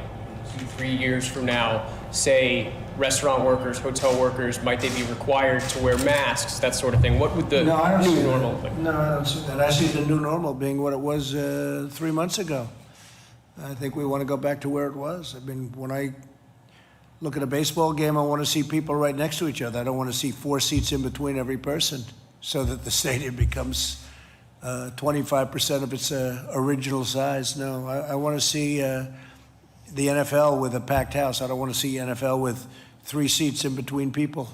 S14: 2-3 years from now? Say restaurant workers, hotel workers, might they be required to wear masks, that sort of thing? What would the new normal look like?
S2: No, I don't see that. I see the new normal being what it was 3 months ago. I think we want to go back to where it was. I mean, when I look at a baseball game, I want to see people right next to each other. I don't want to see 4 seats in between every person so that the stadium becomes 25% of its original size. No, I want to see the NFL with a packed house. I don't want to see NFL with 3 seats in between people.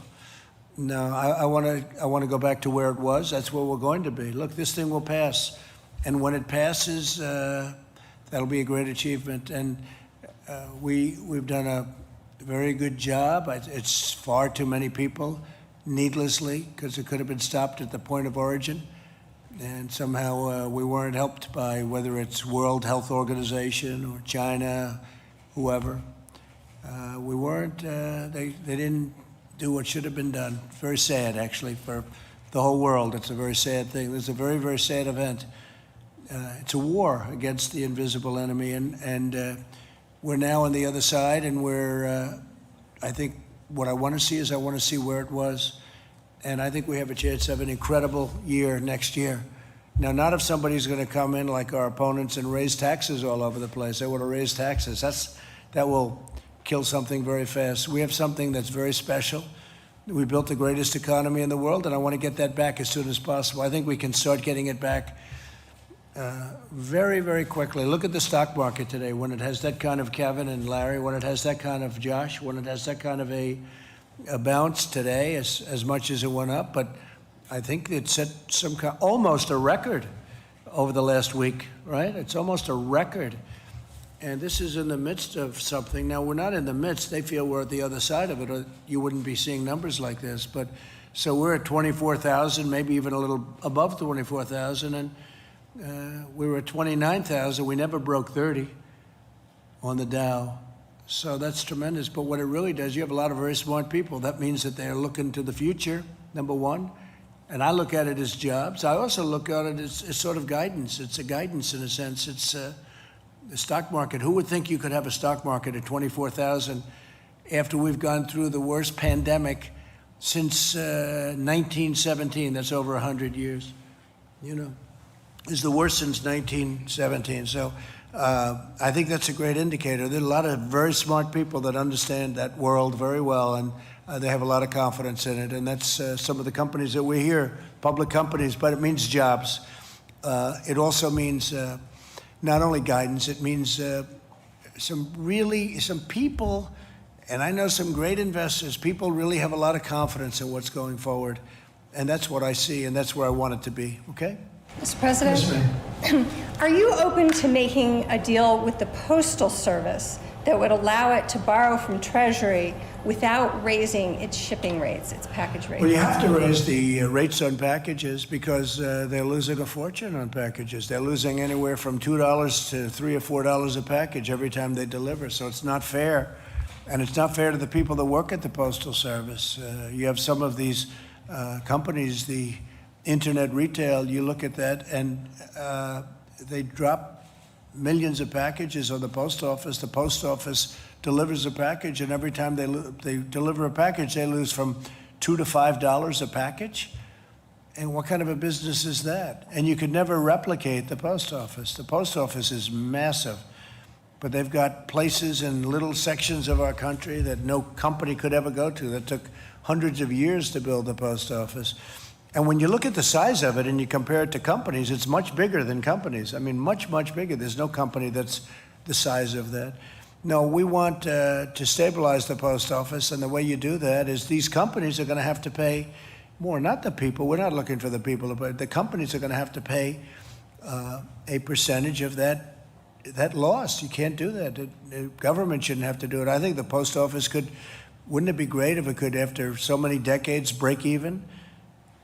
S2: No, I want to go back to where it was. That's where we're going to be. Look, this thing will pass. And when it passes, that'll be a great achievement. And we've done a very good job. It's far too many people, needlessly, because it could have been stopped at the point of origin. And somehow we weren't helped by whether it's World Health Organization or China, whoever. We weren't, they didn't do what should have been done. It's very sad, actually, for the whole world. It's a very sad thing. It's a very, very sad event. It's a war against the invisible enemy, and we're now on the other side, and I think what I want to see is I want to see where it was. And I think we have a chance of an incredible year next year. Now, not if somebody's going to come in like our opponents and raise taxes all over the place. They want to raise taxes. That will kill something very fast. We have something that's very special. We built the greatest economy in the world, and I want to get that back as soon as possible. I think we can start getting it back very, very quickly. Look at the stock market today. When it has that kind of, Kevin and Larry, when it has that kind of, Josh, when it has that kind of a bounce today, as much as it went up, but I think it set almost a record over the last week, right? It's almost a record. And this is in the midst of something. Now, we're not in the midst. They feel we're at the other side of it, or you wouldn't be seeing numbers like this. But so we're at 24,000, maybe even a little above 24,000, and we were at 29,000. We never broke 30 on the Dow. So that's tremendous. But what it really does, you have a lot of very smart people. That means that they're looking to the future, number one. And I look at it as jobs. I also look at it as sort of guidance. It's a guidance in a sense. It's the stock market. Who would think you could have a stock market at 24,000 after we've gone through the worst pandemic since 1917? That's over 100 years. You know, is the worst since 1917. So I think that's a great indicator. There are a lot of very smart people that understand that world very well, and they have a lot of confidence in it. And that's some of the companies that we hear, public companies, but it means jobs. It also means not only guidance, it means some people, and I know some great investors, people really have a lot of confidence in what's going forward. And that's what I see, and that's where I want it to be, okay?
S15: Mr. President,
S2: Yes,
S15: are you open to making a deal with the Postal Service that would allow it to borrow from Treasury without raising its shipping rates, its package rates?
S2: Well, you have to raise the rates on packages because they're losing a fortune on packages. They're losing anywhere from $2 to $3 or $4 a package every time they deliver. So it's not fair. And it's not fair to the people that work at the Postal Service. You have some of these companies, the internet retail, you look at that, and they drop millions of packages on the post office. The post office delivers a package, and every time they deliver a package, they lose from $2 to $5 a package. And what kind of a business is that? And you could never replicate the post office. The post office is massive, but they've got places in little sections of our country that no company could ever go to. That took hundreds of years to build the post office. And when you look at the size of it and you compare it to companies, it's much bigger than companies. I mean, much, much bigger. There's no company that's the size of that. No, we want to stabilize the post office, and the way you do that is these companies are going to have to pay more, not the people. We're not looking for the people, but the companies are going to have to pay a percentage of that loss. You can't do that. The government shouldn't have to do it. I think the post office wouldn't it be great if it could, after so many decades, break even?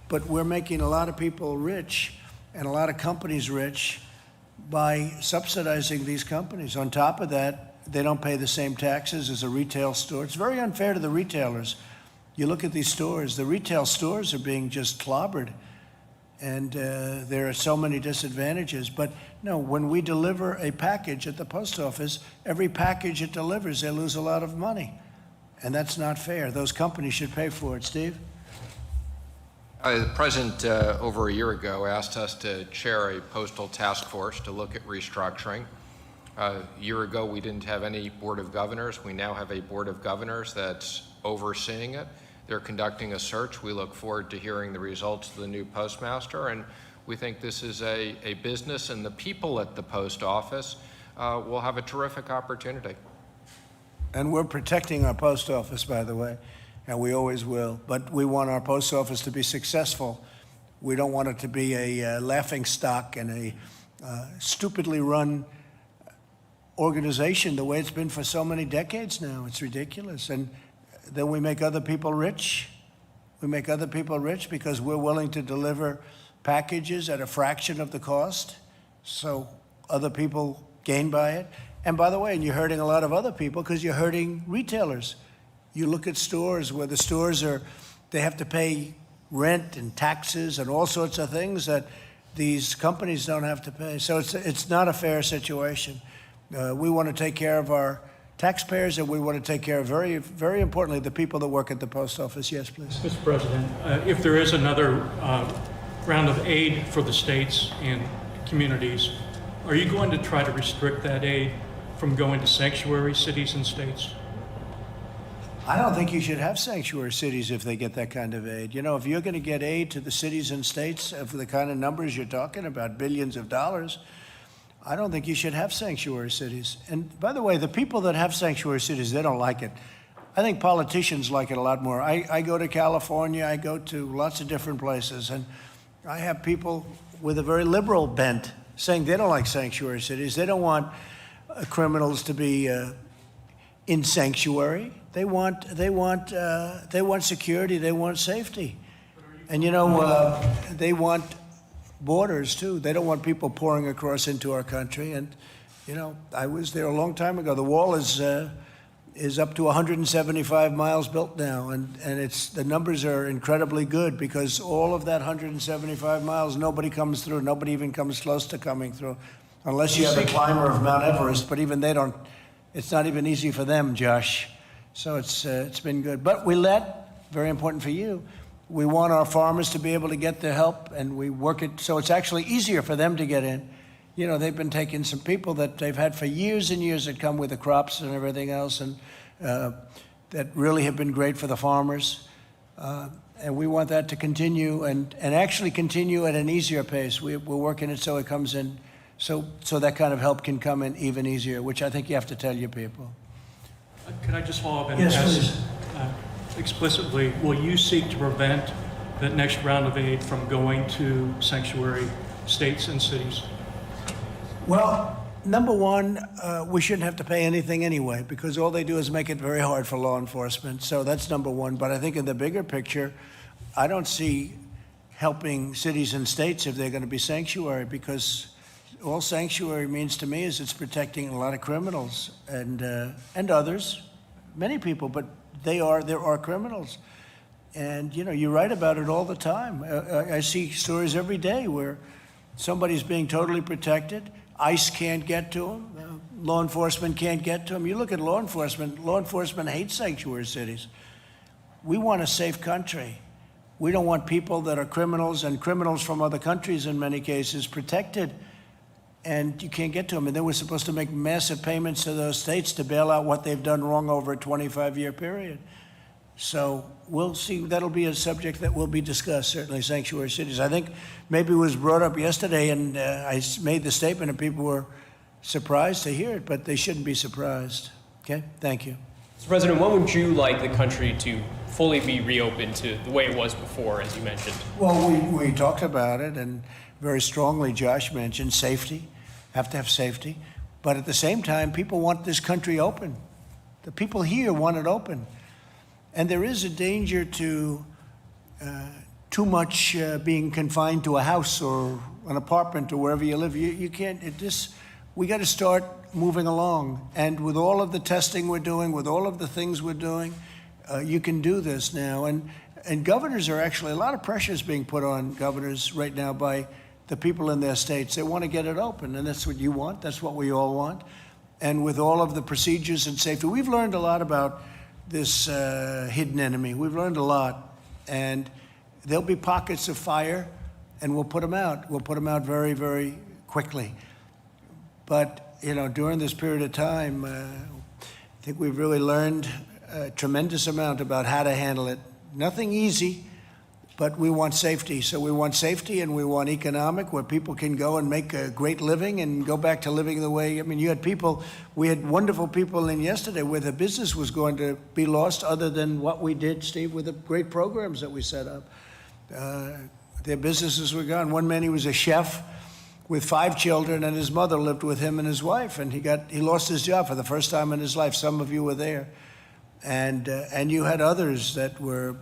S2: But we're making a lot of people rich and a lot of companies rich by subsidizing these companies. On top of that, they don't pay the same taxes as a retail store. It's very unfair to the retailers. You look at these stores, the retail stores are being just clobbered, and there are so many disadvantages. But no, when we deliver a package at the post office, every package it delivers, they lose a lot of money. And that's not fair. Those companies should pay for it. Steve?
S4: The President, over a year ago, asked us to chair a postal task force to look at restructuring. A year ago, we didn't have any Board of Governors. We now have a Board of Governors that's overseeing it. They're conducting a search. We look forward to hearing the results of the new postmaster, and we think this is a business, and the people at the post office will have a terrific opportunity.
S2: And we're protecting our post office, by the way. And we always will. But we want our post office to be successful. We don't want it to be a laughing stock and a stupidly run organization the way it's been for so many decades now. It's ridiculous. And then we make other people rich. We make other people rich because we're willing to deliver packages at a fraction of the cost. So other people gain by it. And by the way, and you're hurting a lot of other people because you're hurting retailers. You look at stores where the stores they have to pay rent and taxes and all sorts of things that these companies don't have to pay. So it's not a fair situation. We want to take care of our taxpayers, and we want to take care of, very, very importantly, the people that work at the post office. Yes, please.
S6: Mr. President, if there is another round of aid for the states and communities, are you going to try to restrict that aid from going to sanctuary cities and states?
S2: I don't think you should have sanctuary cities if they get that kind of aid. You know, if you're going to get aid to the cities and states for the kind of numbers you're talking about, billions of dollars, I don't think you should have sanctuary cities. And by the way, the people that have sanctuary cities, they don't like it. I think politicians like it a lot more. I go to California, I go to lots of different places, and I have people with a very liberal bent saying they don't like sanctuary cities. They don't want criminals to be in sanctuary. They want security. They want safety, and they want borders too. They don't want people pouring across into our country. And I was there a long time ago. The wall is up to 175 miles built now, and the numbers are incredibly good because all of that 175 miles, nobody comes through. Nobody even comes close to coming through, unless you have a climber of Mount Everest. But even they don't. It's not even easy for them, Josh. So it's been good. But very important for you, we want our farmers to be able to get the help, and we work it so it's actually easier for them to get in. They've been taking some people that they've had for years and years that come with the crops and everything else, and that really have been great for the farmers. And we want that to continue and actually continue at an easier pace. We're working it so it comes in, so that kind of help can come in even easier, which I think you have to tell your people.
S6: Could I just follow up and
S2: Yes,
S6: ask
S2: please.
S6: explicitly, will you seek to prevent that next round of aid from going to sanctuary states and cities?
S2: Well, number one, we shouldn't have to pay anything anyway, because all they do is make it very hard for law enforcement. So that's number one. But I think in the bigger picture, I don't see helping cities and states if they're going to be sanctuary, because all sanctuary means to me is it's protecting a lot of criminals and others, many people, but there are criminals. And you write about it all the time. I see stories every day where somebody's being totally protected. ICE can't get to them. Law enforcement can't get to them. You look at law enforcement hates sanctuary cities. We want a safe country. We don't want people that are criminals and criminals from other countries in many cases protected, and you can't get to them. And then we're supposed to make massive payments to those states to bail out what they've done wrong over a 25-year period. So we'll see. That'll be a subject that will be discussed, certainly, sanctuary cities. I think maybe it was brought up yesterday, and I made the statement, and people were surprised to hear it, but they shouldn't be surprised. Okay? Thank you.
S14: Mr. President, when would you like the country to fully be reopened to the way it was before, as you mentioned?
S2: Well, we talked about it, and very strongly Josh mentioned safety. Have to have safety. But at the same time, people want this country open. The people here want it open. And there is a danger to too much being confined to a house or an apartment or wherever you live. You can't, we got to start moving along. And with all of the testing we're doing, with all of the things we're doing, you can do this now. And governors are actually, a lot of pressure is being put on governors right now by the people in their states. They want to get it open, and that's what you want. That's what we all want. And with all of the procedures and safety, we've learned a lot about this hidden enemy. We've learned a lot, and there'll be pockets of fire, and we'll put them out. We'll put them out very, very quickly. But, during this period of time, I think we've really learned a tremendous amount about how to handle it. Nothing easy, but we want safety. So we want safety, and we want economic, where people can go and make a great living and go back to living the way, we had wonderful people in yesterday where the business was going to be lost other than what we did, Steve, with the great programs that we set up. Their businesses were gone. One man, he was a chef with 5 children, and his mother lived with him and his wife, and he lost his job for the first time in his life. Some of you were there. And you had others that were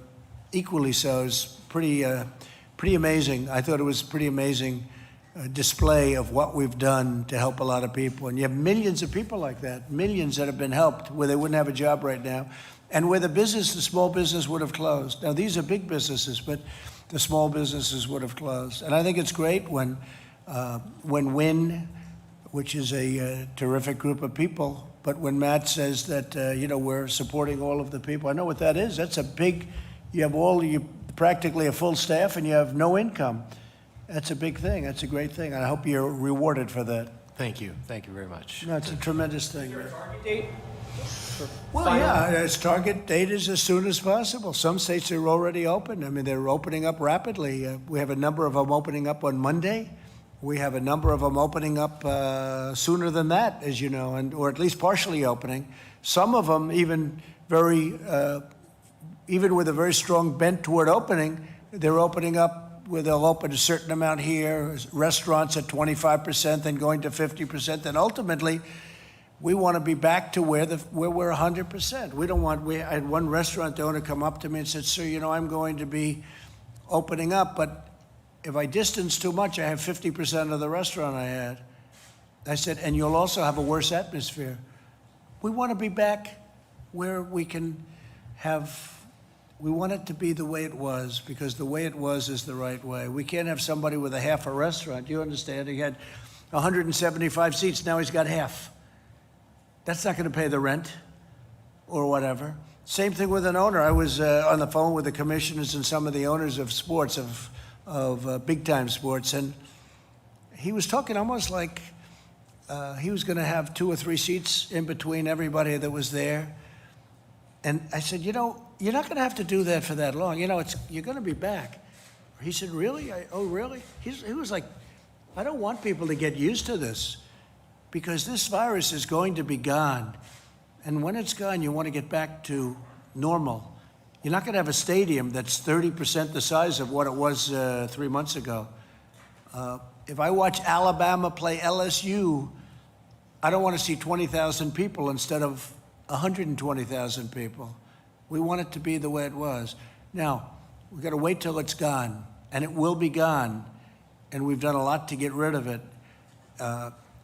S2: equally so. It's pretty amazing. I thought it was pretty amazing display of what we've done to help a lot of people. And you have millions of people like that, millions that have been helped where they wouldn't have a job right now, and where the small business would have closed. Now, these are big businesses, but the small businesses would have closed. And I think it's great when which is a terrific group of people. But when Matt says that, we're supporting all of the people, I know what that is. That's a big, you practically a full staff and you have no income. That's a big thing. That's a great thing. And I hope you're rewarded for that.
S7: Thank you. Thank you very much.
S2: No, it's a tremendous thing.
S14: Target date?
S2: Well, yeah, its target date is as soon as possible. Some states are already open. I mean, they're opening up rapidly. We have a number of them opening up on Monday. We have a number of them opening up sooner than that, as you know, or at least partially opening. Some of them even even with a very strong bent toward opening, they're opening up where they'll open a certain amount here, restaurants at 25%, then going to 50%, then ultimately we want to be back to where we're 100%. We don't want. I had one restaurant owner come up to me and said, "Sir, I'm going to be opening up, but if I distance too much, I have 50% of the restaurant I had." I said, "And you'll also have a worse atmosphere." We want to be back where we can have. We want it to be the way it was, because the way it was is the right way. We can't have somebody with a half a restaurant. You understand? He had 175 seats. Now he's got half. That's not going to pay the rent or whatever. Same thing with an owner. I was on the phone with the commissioners and some of the owners of sports, of big-time sports, and he was talking almost like he was going to have 2 or 3 seats in between everybody that was there. And I said, you're not going to have to do that for that long. You're going to be back. He said, really? Oh, really? He was like, I don't want people to get used to this, because this virus is going to be gone. And when it's gone, you want to get back to normal. You're not going to have a stadium that's 30% the size of what it was 3 months ago. If I watch Alabama play LSU, I don't want to see 20,000 people instead of 120,000 people. We want it to be the way it was. Now, we've got to wait till it's gone, and it will be gone, and we've done a lot to get rid of it.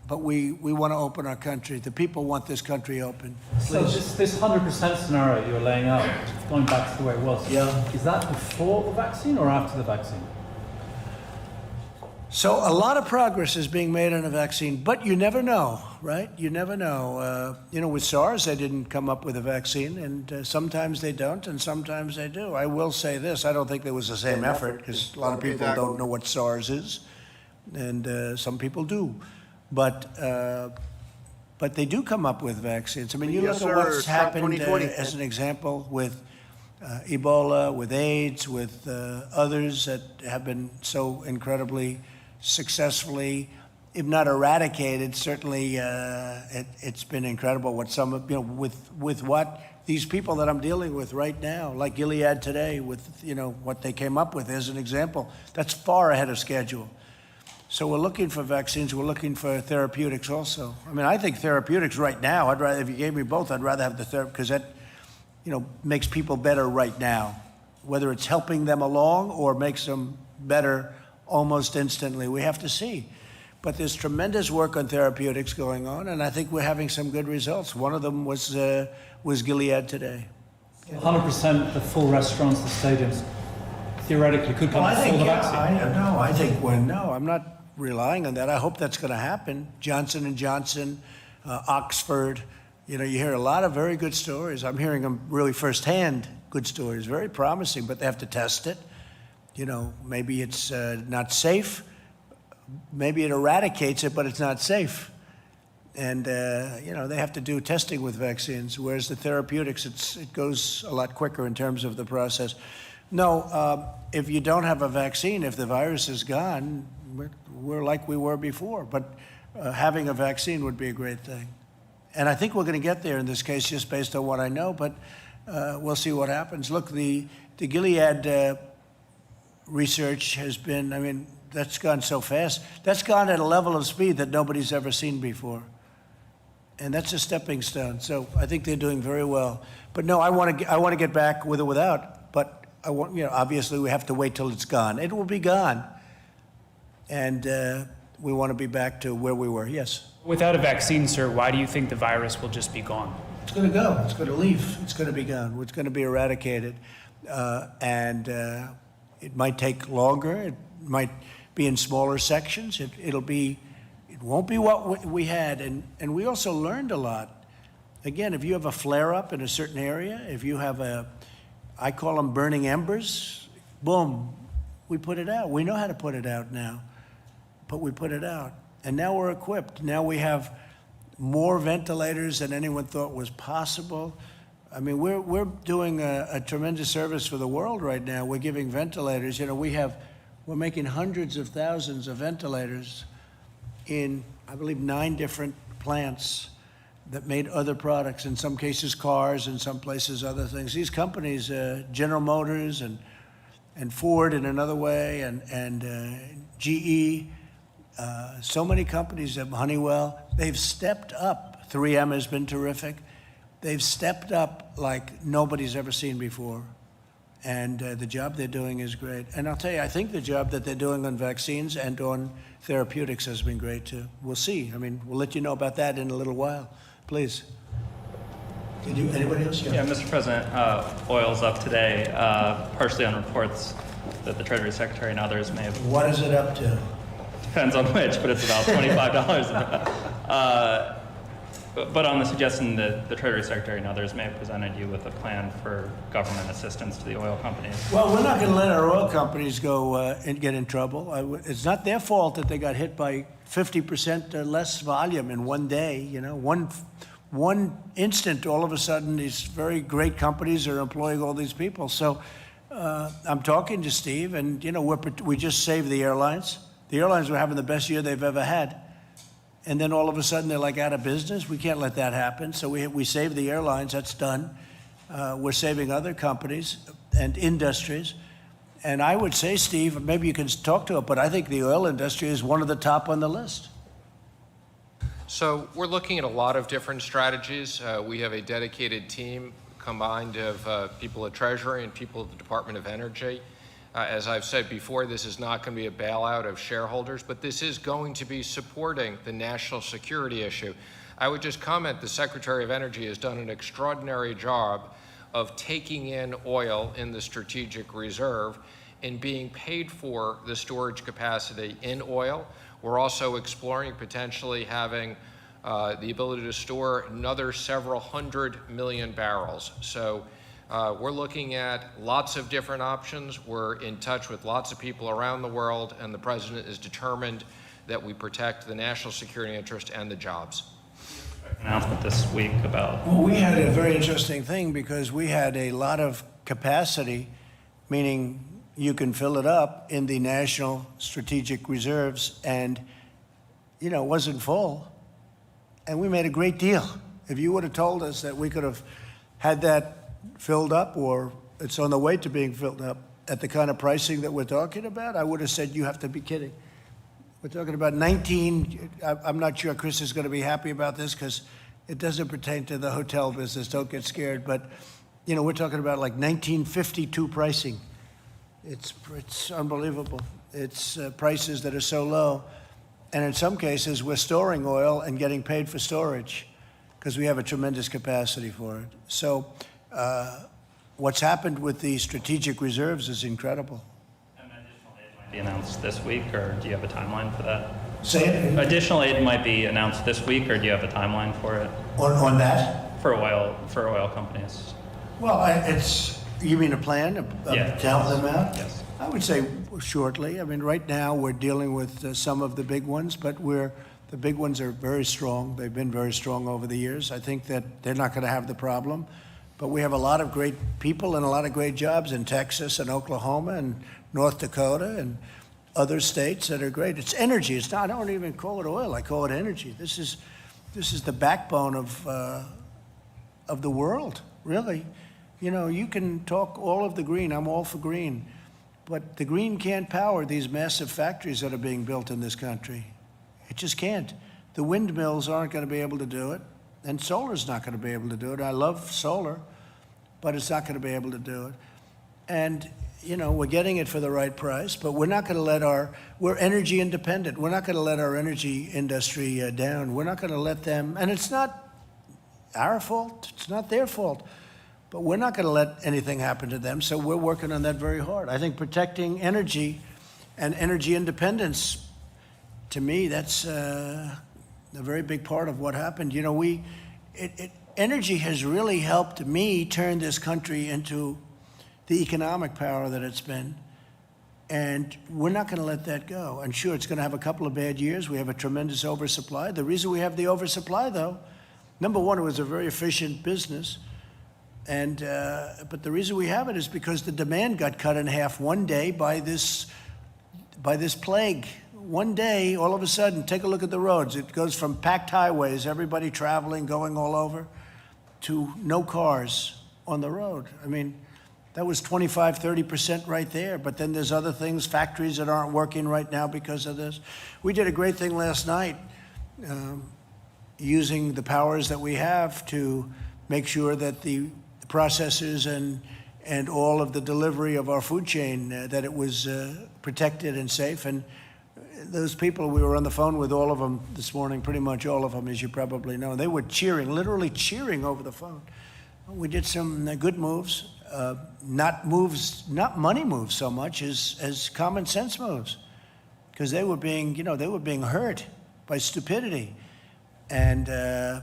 S2: But we want to open our country. The people want this country open. Please.
S16: So this 100% scenario you're laying out, going back to the way it was, is that before the vaccine or after the vaccine?
S2: So a lot of progress is being made on a vaccine, but you never know, right? You never know. With SARS, they didn't come up with a vaccine, and sometimes they don't, and sometimes they do. I will say this, I don't think there was the same effort, because a lot of people don't know what SARS is, and some people do. But they do come up with vaccines. I mean, you look at what's happened as an example with Ebola, with AIDS, with others that have been so incredibly successfully, if not eradicated, certainly it's been incredible what some of, with what these people that I'm dealing with right now, like Gilead today, with, what they came up with as an example, that's far ahead of schedule. So we're looking for vaccines, we're looking for therapeutics also. I mean, I think therapeutics right now, if you gave me both, I'd rather have the therapy, because that, makes people better right now, whether it's helping them along or makes them better almost instantly. We have to see. But there's tremendous work on therapeutics going on, and I think we're having some good results. One of them was Gilead today.
S16: 100% the full restaurants, the stadiums, theoretically could come before the vaccine.
S2: I'm not relying on that. I hope that's going to happen. Johnson & Johnson, Oxford, you hear a lot of very good stories. I'm hearing them really firsthand, good stories, very promising, but they have to test it. Maybe it's not safe. Maybe it eradicates it, but it's not safe. And, they have to do testing with vaccines, whereas the therapeutics, it goes a lot quicker in terms of the process. No, if you don't have a vaccine, if the virus is gone, we're like we were before. But having a vaccine would be a great thing. And I think we're going to get there in this case, just based on what I know, but we'll see what happens. Look, the Gilead research has been, that's gone so fast. That's gone at a level of speed that nobody's ever seen before. And that's a stepping stone. So I think they're doing very well. But no, I want to get back with or without, but I want, obviously we have to wait till it's gone. It will be gone. And we want to be back to where we were, yes.
S12: Without a vaccine, sir, why do you think the virus will just be gone?
S2: It's going to go. It's going to leave. It's going to be gone. It's going to be eradicated. And it might take longer. It might be in smaller sections. It'll be It won't be what we had, and we also learned a lot. Again, if you have a flare-up in a certain area, if you have I call them burning embers, boom, we put it out. We know how to put it out now, but we put it out. And now we're equipped. Now we have more ventilators than anyone thought was possible. I mean, we're doing a tremendous service for the world right now. We're giving ventilators. You know, we're making hundreds of thousands of ventilators in, I believe, 9 different plants that made other products, in some cases cars, in some places other things. These companies, General Motors and Ford in another way, and GE, so many companies, Honeywell, they've stepped up. 3M has been terrific. They've stepped up like nobody's ever seen before. And the job they're doing is great. And I'll tell you, I think the job that they're doing on vaccines and on therapeutics has been great too. We'll see. I mean, we'll let you know about that in a little while. Please. Anybody else?
S13: Yeah, Mr. President, oil's up today, partially on reports that the Treasury Secretary and others may have.
S2: What is it up to?
S13: Depends on which, but it's about $25. But on the suggestion that the Treasury Secretary and others may have presented you with a plan for government assistance to the oil companies.
S2: Well, we're not going to let our oil companies go and get in trouble. It's not their fault that they got hit by 50% less volume in one day. You know, one instant, all of a sudden, these very great companies are employing all these people. So I'm talking to Steve, and you know, we just saved the airlines. The airlines were having the best year they've ever had. And then all of a sudden they're like out of business. We can't let that happen. So we saved the airlines. That's done. We're saving other companies and industries. And I would say, Steve, maybe you can talk to it, but I think the oil industry is one of the top on the list.
S4: So we're looking at a lot of different strategies. We have a dedicated team combined of people at Treasury and people at the Department of Energy. As I've said before, this is not going to be a bailout of shareholders, but this is going to be supporting the national security issue. I would just comment the Secretary of Energy has done an extraordinary job of taking in oil in the strategic reserve and being paid for the storage capacity in oil. We're also exploring potentially having the ability to store another several 100 million barrels. So we're looking at lots of different options. We're in touch with lots of people around the world, and the President is determined that we protect the national security interest and the jobs.
S13: Announcement this week about.
S2: Well, we had a very interesting thing because we had a lot of capacity, meaning you can fill it up in the national strategic reserves, and you know, it wasn't full. And we made a great deal. If you would have told us that we could have had that filled up, or it's on the way to being filled up at the kind of pricing that we're talking about, I would have said, you have to be kidding. We're talking about 19, I'm not sure Chris is going to be happy about this because it doesn't pertain to the hotel business, don't get scared, but you know, we're talking about like 1952 pricing. It's unbelievable. It's prices that are so low. And in some cases, we're storing oil and getting paid for storage because we have a tremendous capacity for it. So what's happened with the strategic reserves is incredible.
S13: And additional aid might be announced this week, or do you have a timeline for that?
S2: Say it.
S13: Additional aid might be announced this week, or do you have a timeline for it?
S2: On that?
S13: For oil companies.
S2: Well, you mean a plan to help them out?
S13: Yes.
S2: I would say shortly. I mean, right now we're dealing with some of the big ones, but the big ones are very strong. They've been very strong over the years. I think that they're not going to have the problem. But we have a lot of great people and a lot of great jobs in Texas and Oklahoma and North Dakota and other states that are great. It's energy. It's not. I don't even call it oil. I call it energy. This is the backbone of the world, really. You know, you can talk all of the green. I'm all for green. But the green can't power these massive factories that are being built in this country. It just can't. The windmills aren't going to be able to do it. And solar's not going to be able to do it. I love solar, but it's not going to be able to do it. And, you know, we're getting it for the right price, but we're not going to we're energy independent. We're not going to let our energy industry down. We're not going to let them, and it's not our fault. It's not their fault. But we're not going to let anything happen to them, so we're working on that very hard. I think protecting energy and energy independence to me, that's a very big part of what happened. You know, energy has really helped me turn this country into the economic power that it's been. And we're not going to let that go. And sure, it's going to have a couple of bad years. We have a tremendous oversupply. The reason we have the oversupply, though, number one, it was a very efficient business. And but the reason we have it is because the demand got cut in half one day by this plague. One day, all of a sudden, take a look at the roads. It goes from packed highways, everybody traveling, going all over, to no cars on the road. I mean, that was 25, 30% right there. But then there's other things, factories that aren't working right now because of this. We did a great thing last night, using the powers that we have to make sure that the processors and all of the delivery of our food chain, that it was protected and safe. And those people, we were on the phone with all of them this morning, pretty much all of them, as you probably know. They were cheering, literally cheering over the phone. We did some good moves, not money moves so much as common sense moves, because they were being hurt by stupidity. And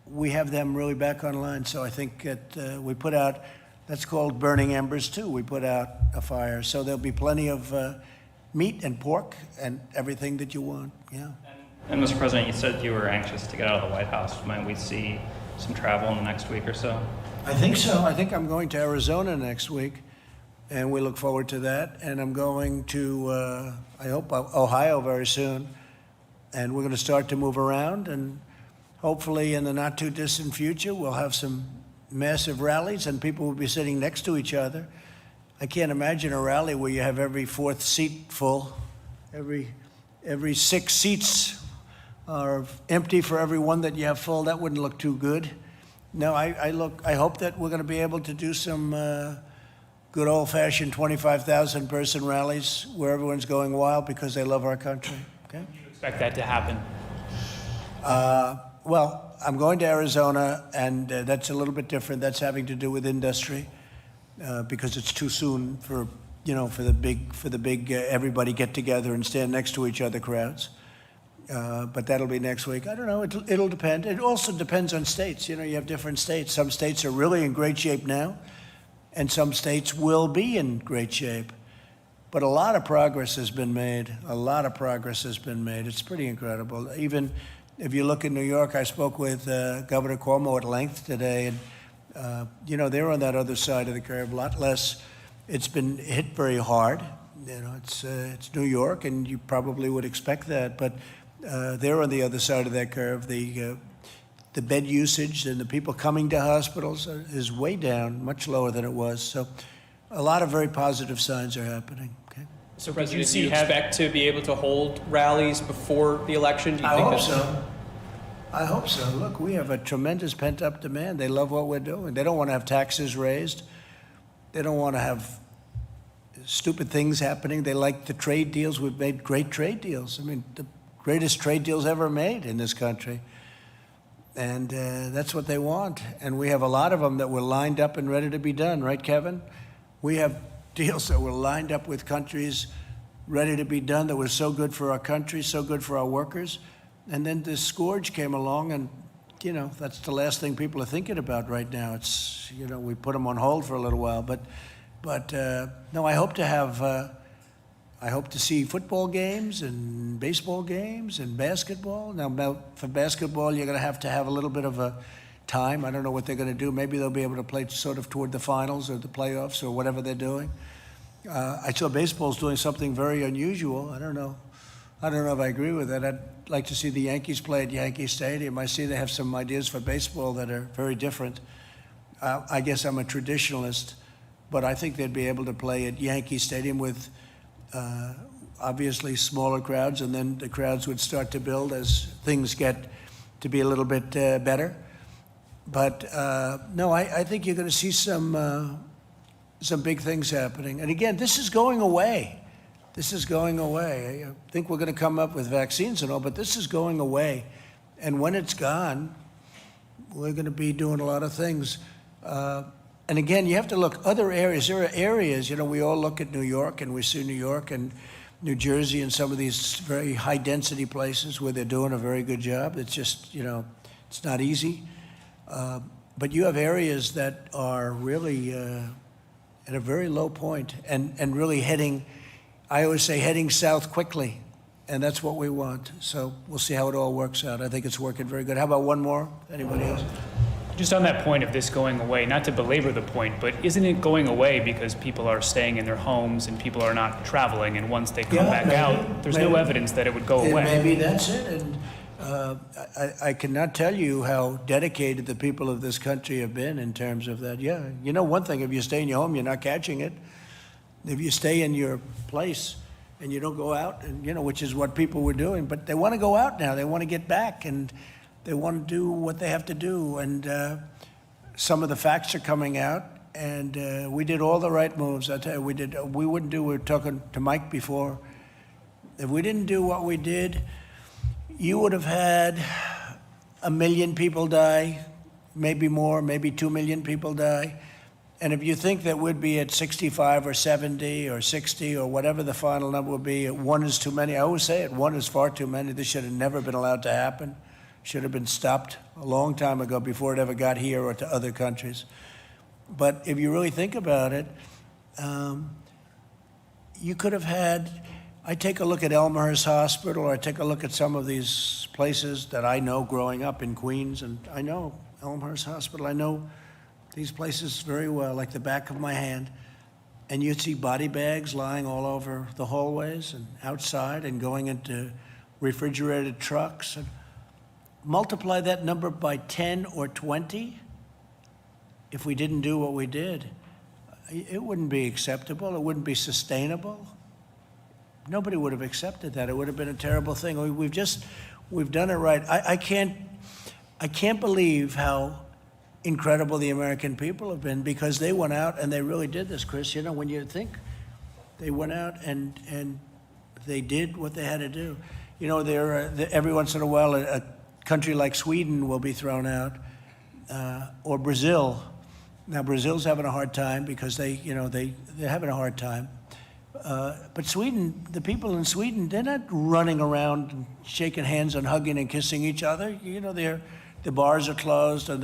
S2: we have them really back online. So I think that we put out, that's called burning embers too. We put out a fire. So there'll be plenty of meat and pork and everything that you want, yeah.
S13: And Mr. President, you said you were anxious to get out of the White House. Might we see some travel in the next week or so?
S2: I think so. I think I'm going to Arizona next week, and we look forward to that. And I'm going to, I hope, Ohio very soon. And we're going to start to move around, and hopefully in the not too distant future, we'll have some massive rallies and people will be sitting next to each other. I can't imagine a rally where you have every fourth seat full, every 6 seats are empty for every one that you have full. That wouldn't look too good. No, I hope that we're going to be able to do some good old-fashioned 25,000 person rallies where everyone's going wild because they love our country. Okay?
S12: Do you expect that to happen?
S2: Well, I'm going to Arizona, and that's a little bit different. That's having to do with industry, because it's too soon for the big everybody get together and stand next to each other crowds. But that'll be next week. I don't know. It'll depend. It also depends on states. You have different states. Some states are really in great shape now, and some states will be in great shape. But a lot of progress has been made. It's pretty incredible. Even if you look in New York, I spoke with Governor Cuomo at length today, and they're on that other side of the curve, a lot less. It's been hit very hard. It's New York, and you probably would expect that, but they're on the other side of that curve. The bed usage and the people coming to hospitals is way down, much lower than it was. So a lot of very positive signs are happening. Okay.
S14: So, President, do you expect to be able to hold rallies before the election? Do you
S2: I
S14: think
S2: hope so. I hope so. Look, we have a tremendous pent-up demand. They love what we're doing. They don't want to have taxes raised. They don't want to have stupid things happening. They like the trade deals. We've made great trade deals. I mean, the greatest trade deals ever made in this country. And that's what they want. And we have a lot of them that were lined up and ready to be done, right, Kevin? We have deals that were lined up with countries ready to be done that were so good for our country, so good for our workers. And then this scourge came along, and, that's the last thing people are thinking about right now. It's, we put them on hold for a little while. But no, I hope to see football games and baseball games and basketball. Now, for basketball, you're going to have a little bit of a time. I don't know what they're going to do. Maybe they'll be able to play sort of toward the finals or the playoffs or whatever they're doing. I saw baseball's doing something very unusual. I don't know if I agree with that. I'd like to see the Yankees play at Yankee Stadium. I see they have some ideas for baseball that are very different. I guess I'm a traditionalist, but I think they'd be able to play at Yankee Stadium with obviously smaller crowds, and then the crowds would start to build as things get to be a little bit better. But no, I think you're going to see some big things happening. And again, this is going away. I think we're going to come up with vaccines and all, but this is going away. And when it's gone, we're going to be doing a lot of things. And again, you have to look other areas. There are areas, we all look at New York and we see New York, and New Jersey and some of these very high-density places where they're doing a very good job. It's just, it's not easy. But you have areas that are really at a very low point and really heading, I always say, heading south quickly. And that's what we want. So we'll see how it all works out. I think it's working very good. How about one more? Anybody else?
S12: Just on that point of this going away, not to belabor the point, but isn't it going away because people are staying in their homes and people are not traveling, and once they come back out, there's no evidence that it would go away?
S2: Maybe that's it. And I cannot tell you how dedicated the people of this country have been in terms of that. Yeah, one thing, if you stay in your home, you're not catching it. If you stay in your place and you don't go out, and which is what people were doing, but they want to go out now. They want to get back, and they want to do what they have to do. And some of the facts are coming out, and we did all the right moves. I tell you, we wouldn't do. We were talking to Mike before. If we didn't do what we did, you would have had 1 million people die, maybe more, maybe 2 million people die. And if you think that we'd be at 65 or 70 or 60 or whatever the final number would be, 1 is too many. I always say it, 1 is far too many. This should have never been allowed to happen. Should have been stopped a long time ago before it ever got here or to other countries. But if you really think about it, you could have had, I take a look at Elmhurst Hospital, or I take a look at some of these places that I know growing up in Queens, and I know Elmhurst Hospital, I know these places very well, like the back of my hand. And you'd see body bags lying all over the hallways and outside and going into refrigerated trucks. And multiply that number by 10 or 20, if we didn't do what we did, it wouldn't be acceptable. It wouldn't be sustainable. Nobody would have accepted that. It would have been a terrible thing. We've done it right. I can't believe how incredible the American people have been, because they went out and they really did this, Chris. When you think they went out and they did what they had to do. Every once in a while, a country like Sweden will be thrown out, or Brazil. Now, Brazil's having a hard time because they're having a hard time. But Sweden, the people in Sweden, they're not running around and shaking hands and hugging and kissing each other. The bars are closed and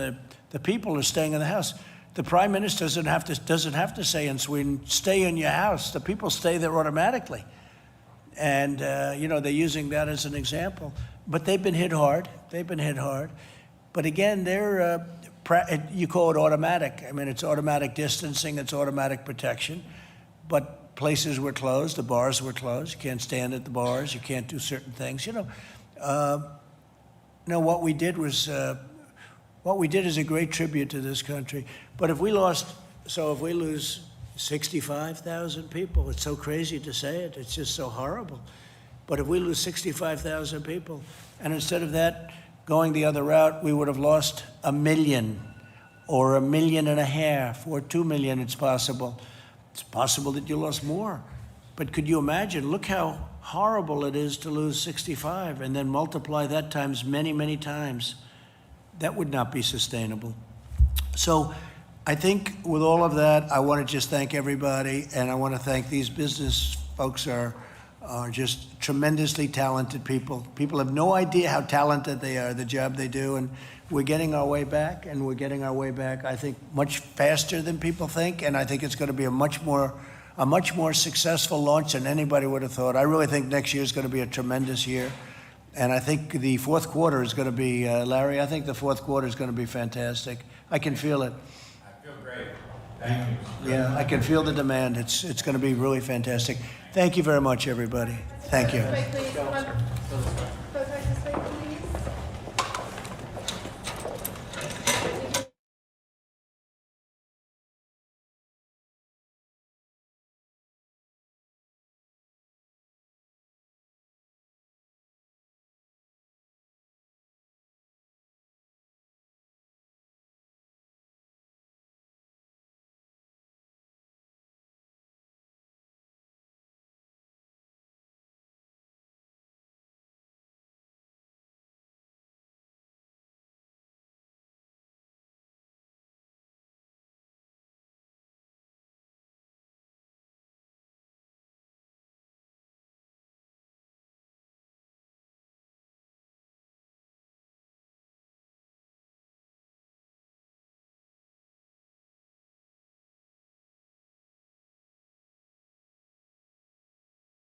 S2: the people are staying in the house. The prime minister doesn't have to say in Sweden, stay in your house. The people stay there automatically. And, they're using that as an example. But they've been hit hard. But again, you call it automatic. I mean, it's automatic distancing, it's automatic protection. But places were closed, the bars were closed. You can't stand at the bars, you can't do certain things. What we did is a great tribute to this country. But if we lose 65,000 people, it's so crazy to say it, it's just so horrible. But if we lose 65,000 people, and instead of that going the other route, we would have lost 1 million or 1.5 million or 2 million, it's possible. It's possible that you lost more. But could you imagine, look how horrible it is to lose 65 and then multiply that times many, many times. That would not be sustainable. So I think with all of that, I want to just thank everybody, and I want to thank these business folks are just tremendously talented people. People have no idea how talented they are, the job they do, and we're getting our way back, I think, much faster than people think, and I think it's going to be a much more successful launch than anybody would have thought. I really think next year is going to be a tremendous year. And I think the fourth quarter is going to be, Larry, I think the fourth quarter is going to be fantastic. I can feel it.
S9: I feel great. Thank you.
S2: Yeah, I can feel the demand. It's going to be really fantastic. Thank you very much, everybody. Thank you.